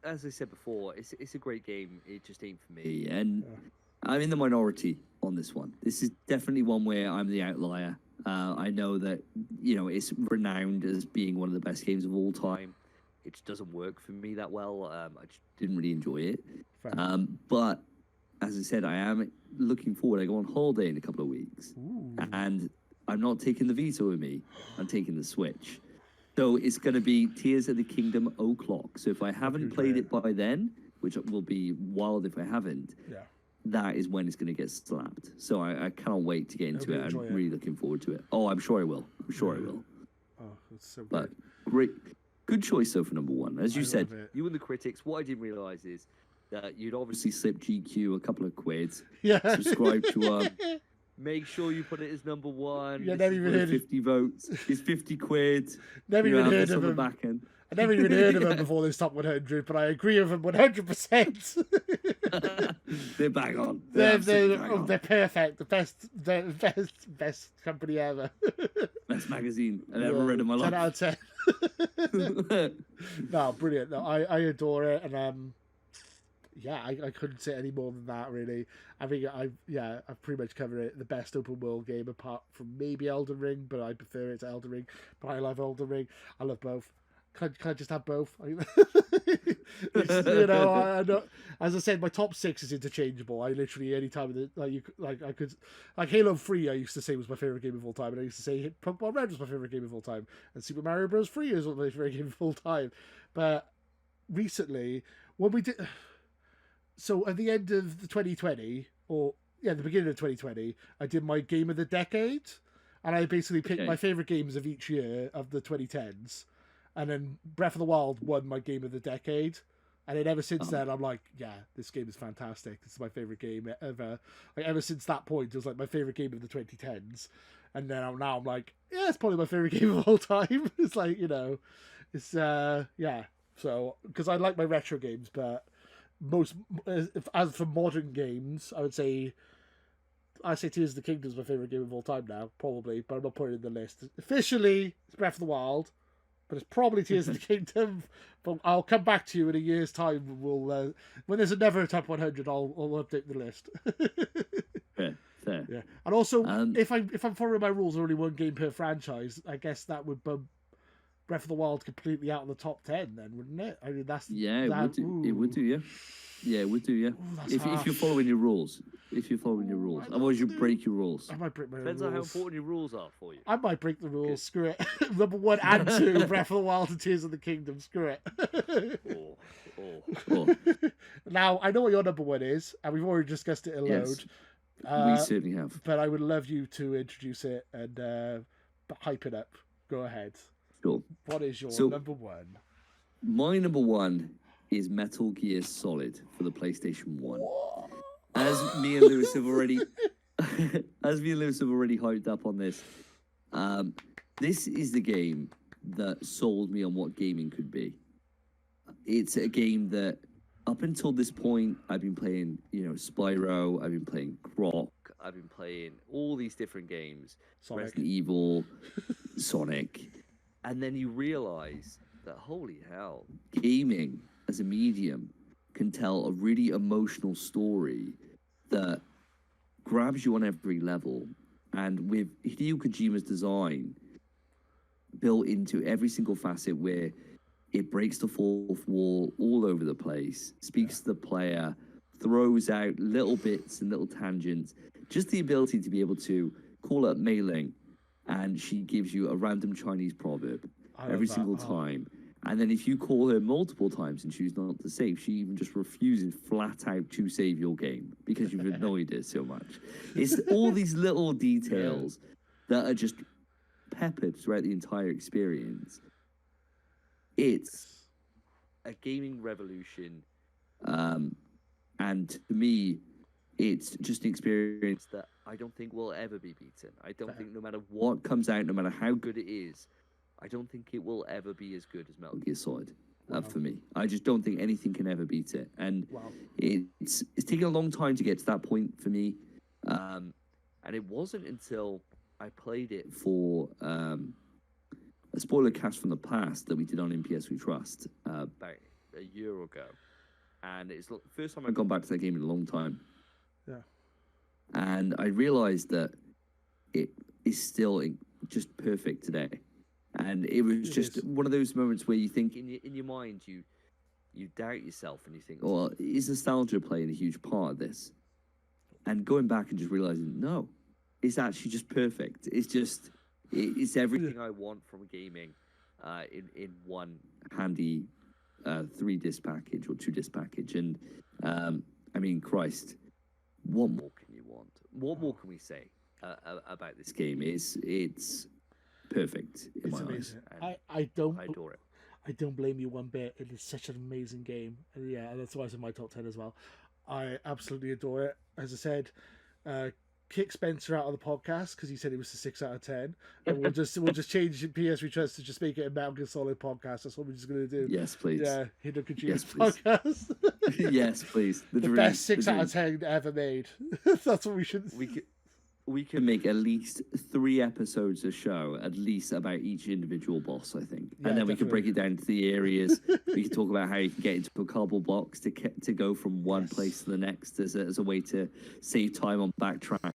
As I said before, it's a great game. It just ain't for me. Me, and I'm in the minority on this one. This is definitely one where I'm the outlier. I know that it's renowned as being one of the best games of all time. It just doesn't work for me that well. I just Didn't really enjoy it. Fair. But as I said, I am looking forward. I go on holiday in a couple of weeks, and I'm not taking the Vita with me. I'm taking the Switch. So it's going to be Tears of the Kingdom O'Clock. So if I haven't played it by then, which will be wild if I haven't, that is when it's going to get slapped. So I cannot wait to get into it. I'm really looking forward to it. Oh, I'm sure I will. I'm sure I will. Oh, that's so But great. good choice though for number 1. As you said, You and the critics. What I didn't realize is that you'd obviously slip GQ a couple of quid. Yeah. Subscribe to make sure you put it as number 1. Yeah, never even heard 50 votes. It's 50 quid. Never even heard this of on the him. back end. I never even heard of them before this top 100, but I agree with them 100%. They're bang on. They're perfect. The best company ever. Best magazine I've ever read in my 10 life. out of 10. No, brilliant. No, I adore it, and I couldn't say any more than that. Really, I think I've pretty much covered it. The best open world game apart from maybe Elden Ring, but I prefer it to Elden Ring. But I love Elden Ring. I love both. Can I just have both? I know, as I said, my top 6 is interchangeable. I literally any time like Halo 3, I used to say was my favorite game of all time, and I used to say Pokemon Red was my favorite game of all time, and Super Mario Bros. 3 is my favorite game of all time. But recently, when we did, so at the end of the 2020, the beginning of 2020, I did my game of the decade, and I basically picked my favorite games of each year of the 2010s. And then Breath of the Wild won my game of the decade. And then ever since then, I'm like, this game is fantastic. This is my favorite game ever. Like, ever since that point, it was like my favorite game of the 2010s. And then now I'm like, it's probably my favorite game of all time. It's like, it's, So, because I like my retro games, but as for modern games, I say Tears of the Kingdom is my favorite game of all time now, probably, but I'm not putting it in the list. Officially, it's Breath of the Wild. But it's probably Tears of the Kingdom. But I'll come back to you in a year's time. We'll when there's another top 100, I'll update the list. Fair. Yeah, and also if I'm following my rules, only one game per franchise. I guess that would bump Breath of the Wild completely out of the top 10, then, wouldn't it? I mean, that's it would do. It would do, yeah. Yeah, it would do, yeah. Ooh, if you're following your rules. Otherwise, you break your rules. I might break my Depends rules. on how important your rules are for you. I might break the rules. Screw it. Number 1 and 2, Breath of the Wild and Tears of the Kingdom. Screw it. Now, I know what your number 1 is, and we've already discussed it a load. Yes, we certainly have. But I would love you to introduce it and hype it up. Go ahead. Sure. What is your number 1? My number 1 is Metal Gear Solid for the PlayStation 1. As me and Lewis have already hyped up on this, this is the game that sold me on what gaming could be. It's a game that up until this point I've been playing, Spyro, I've been playing Croc, I've been playing all these different games, Sonic. Resident Evil, Sonic, and then you realize that holy hell, gaming as a medium can tell a really emotional story that grabs you on every level. And with Hideo Kojima's design built into every single facet, where it breaks the fourth wall all over the place, speaks to the player, throws out little bits and little tangents, just the ability to be able to call up Mei Ling and she gives you a random Chinese proverb every single time. And then if you call her multiple times and choose not to save, she even just refuses flat out to save your game because you've annoyed her so much. It's all these little details that are just peppered throughout the entire experience. It's a gaming revolution. And to me, it's just an experience that I don't think will ever be beaten. I don't think no matter what comes out, no matter how good it is, I don't think it will ever be as good as Metal Gear Solid. Wow. For me, I just don't think anything can ever beat it, and Wow. it's taken a long time to get to that point for me. And it wasn't until I played it For a spoiler cast from the past that we did on MPS We Trust about a year ago, and it's the first time I've gone back to that game in a long time. Yeah. And I realized that it is still just perfect today. And it was just one of those moments where you think, in your mind, you doubt yourself, and you think, well, is nostalgia playing a huge part of this? And going back and just realizing, no, it's actually just perfect. It's everything I want from gaming in one handy 3-disc package or 2-disc package. And I mean, Christ, what more can you want? What more can we say about this game? It's perfect in my eyes. I adore it. I don't blame you one bit. It is such an amazing game. And yeah, that's why it's in my top 10 as well. I absolutely adore it. As I said, kick Spencer out of the podcast because he said it was a 6 out of 10. And we'll just change PS We Trust to just make it a Metal Gear Solid podcast. That's what we're just going to do. Yes, please. Yeah, Hideo Kojima Yes, please. podcast. Yes, please. The best 6 out of 10 ever made. That's what we should. We can make at least 3 episodes a show, at least about each individual boss, I think. Yeah, and then we can definitely. break it down to the areas. We can talk about how you can get into a cardboard box to go from one place to the next as a way to save time on backtrack.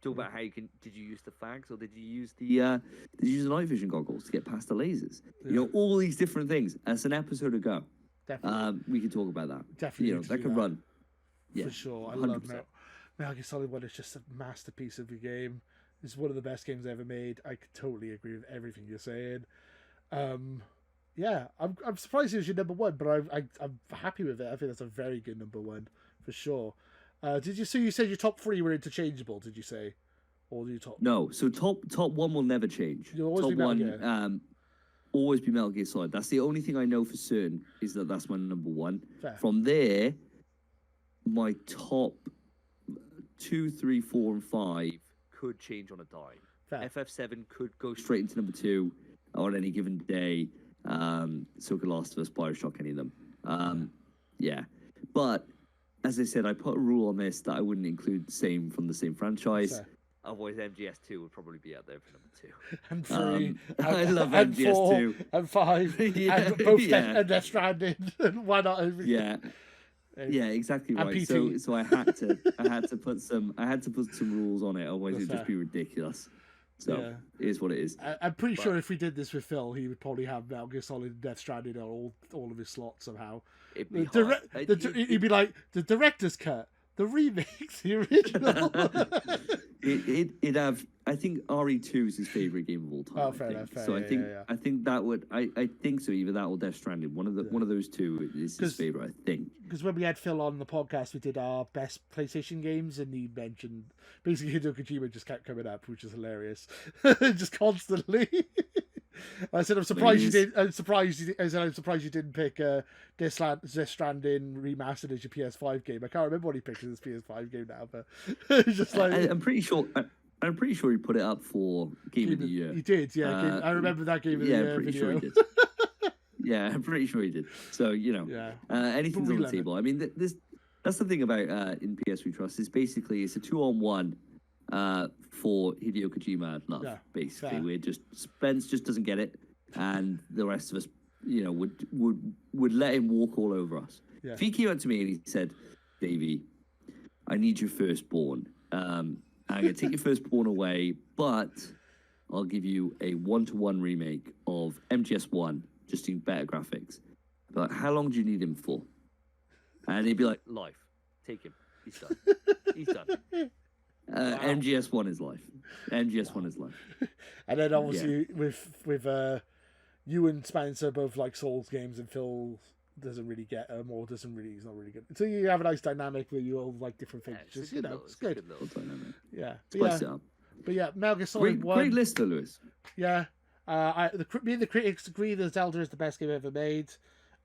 Talk about how did you use the fags, or did you use Did you use the night vision goggles to get past the lasers? Yeah. You know, all these different things. That's an episode ago. Definitely. We can talk about that. Definitely You know, need to that do can that. run. Yeah, For sure. I 100%. love Metal Gear Solid 1 is just a masterpiece of a game. It's one of the best games ever made. I could totally agree with everything you're saying. Yeah, I'm surprised it was your number 1, but I'm happy with it. I think that's a very good number 1 for sure. Did you? So you said your top 3 were interchangeable? Did you say, or your top? No, so top 1 will never change. You'll always Top be Metal 1, Gear. always be Metal Gear Solid. That's the only thing I know for certain is that that's my number 1. Fair. From there, my top 2, 3, 4, and 5 could change on a dime. Fair. FF7 could go straight into number 2 on any given day. So could Last of Us, Bioshock, any of them. Yeah, but as I said, I put a rule on this that I wouldn't include same from the same franchise. Fair. Otherwise, MGS2 would probably be out there for number 2. And 3. I love and MGS 4, too. and 5. Yeah, and both yeah. and Death Stranding. And why not? Yeah. Yeah, exactly And right. PT. So I had to put some rules on it, otherwise That's it'd just fair. be ridiculous. So Yeah. it is what it is. I'm pretty sure if we did this with Phil, he would probably have Metal Gear Solid and Death Stranding on all of his slots somehow. It'd be He'd be like, the director's cut, the remix, the original. It'd have. I think RE2 is his favorite game of all time. Oh, I fair think. enough, fair, So yeah, I think yeah. I think that would. I think so. Either that or Death Stranding. One of those two is his 'Cause- favorite. I think. Because when we had Phil on the podcast, we did our best PlayStation games, and he mentioned basically Hideo Kojima just kept coming up, which is hilarious, just constantly. I said, I'm surprised you did. I'm surprised you didn't pick Death Stranding remastered as your PS5 game. I can't remember what he picked as his PS5 game now, but it's just like I'm pretty sure. I'm pretty sure he put it up for Game of the Year. He did, yeah. I remember that Game of the Yeah, Year I'm pretty video. sure he did. Yeah, I'm pretty sure he did. So Yeah. anything's But we on the love it. table. I mean, that's the thing about in PS We Trust is basically it's a 2-on-1 for Hideo Kojima and love. Yeah, Basically, fair. we're just Spence just doesn't get it, and the rest of us, would let him walk all over us. Yeah. If he came up to me and he said, "Davey, I need your firstborn. I'm going to take your firstborn away, but I'll give you a 1-to-1 remake of MGS1, just in better graphics. But how long do you need him for?" And he'd be like, Life. Take him. He's done. He's done. MGS1 is life. MGS1 is life. And then obviously with you and Spencer both like Souls games, and Phil doesn't really get them, or he's not really good. So you have a nice dynamic where you all like different things. Yeah, Just, it's good. Little dynamic. Yeah. Spice it up. But yeah, Metal Gear Solid 1. Great list, though, Lewis. Yeah. Me and the critics agree that Zelda is the best game ever made.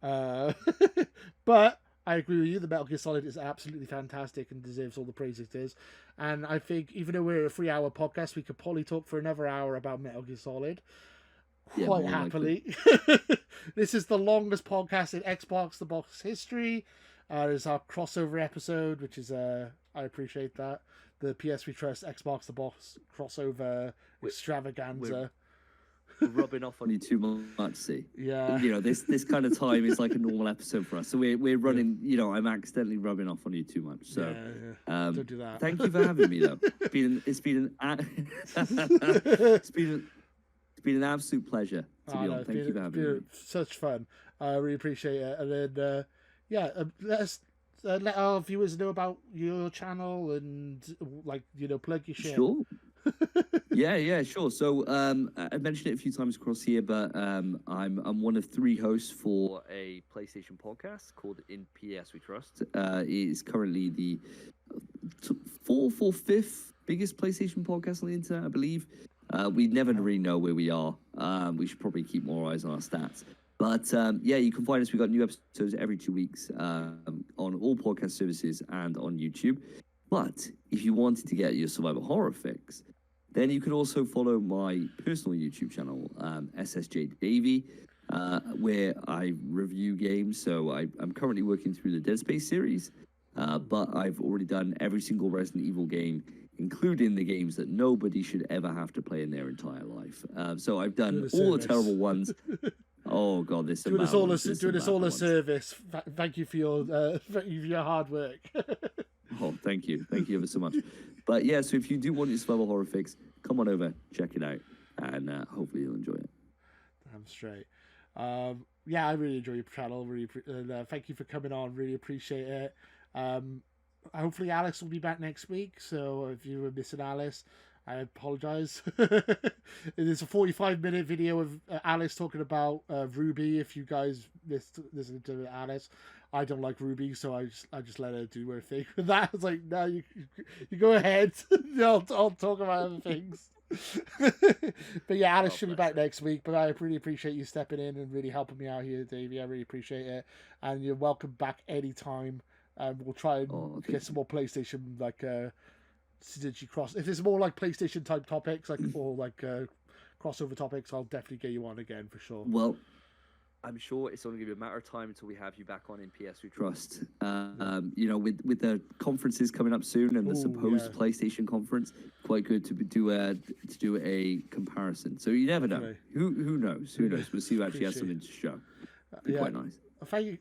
But I agree with you. The Metal Gear Solid is absolutely fantastic and deserves all the praise it is. And I think even though we're a 3-hour podcast, we could probably talk for another hour about Metal Gear Solid. Yeah, quite more than happily. This is the longest podcast in Xbox the Box history. It's our crossover episode, which is I appreciate that. The PS We Trust Xbox the Box crossover extravaganza. We're rubbing off on you too much, see. Yeah. You know, this kind of time is like a normal episode for us. So we're running, you know, I'm accidentally rubbing off on you too much. So don't do that. Thank you for having me though. It's been an absolute pleasure to be on. Thank you for having me. Such fun. I really appreciate it. And then let our viewers know about your channel and plug your shit. Sure. Yeah, sure. So I mentioned it a few times across here, but I'm one of 3 hosts for a PlayStation podcast called In PS We Trust. It is currently the 4th or 5th biggest PlayStation podcast on the internet, I believe. We never really know where we are. We should probably keep more eyes on our stats. But you can find us. We've got new episodes every 2 weeks on all podcast services and on YouTube. But if you wanted to get your survival horror fix, then you could also follow my personal YouTube channel, SSJDavey, where I review games. So I'm currently working through the Dead Space series, but I've already done every single Resident Evil game, including the games that nobody should ever have to play in their entire life. So I've done all the terrible ones. Oh God, this doing us all a service. Thank you for your hard work. Oh, thank you ever so much. But yeah, so if you do want your survival horror fix, come on over, check it out, and hopefully you'll enjoy it. Damn straight. I really enjoy your channel. Thank you for coming on. Really appreciate it. Hopefully Alice will be back next week. So if you were missing Alice, I apologize. It is a 45-minute video of Alice talking about Ruby. If you guys listening to Alice, I don't like Ruby, so I just let her do her thing with that. I was like, no, you go ahead. I'll talk about other things. But yeah, Alice should be back next week. But I really appreciate you stepping in and really helping me out here, Davey. I really appreciate it, and you're welcome back anytime. We'll try and get some more PlayStation synergy cross. If there's more like PlayStation type topics, or crossover topics, I'll definitely get you on again for sure. Well, I'm sure it's only going to be a matter of time until we have you back on in PS We Trust. With the conferences coming up soon and the supposed PlayStation conference, quite good to do a comparison. So you never know. Who knows? Who knows? We'll see who actually has something to show. Be quite nice. Thank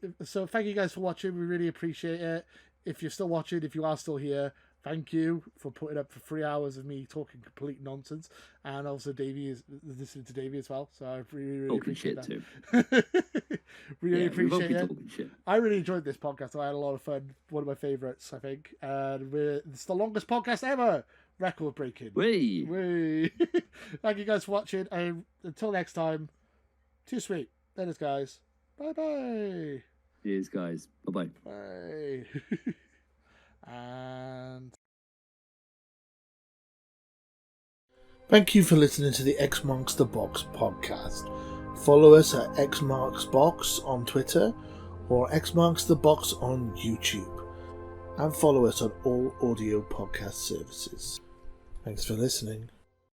you guys for watching. We really appreciate it. If you're still watching, if you are still here, thank you for putting up for 3 hours of me talking complete nonsense, and also Davey is listening to Davey as well. So I really appreciate that. Too. Really appreciate it. I really enjoyed this podcast. I had a lot of fun. One of my favorites, I think. And it's the longest podcast ever. Record breaking. Whee! Thank you guys for watching. And until next time, too sweet. That is, guys. Bye. Cheers, guys. Bye. Bye. And thank you for listening to the X Marks the Box podcast. Follow us at X Marks Box on Twitter or X Marks the Box on YouTube, and follow us on all audio podcast services. Thanks for listening.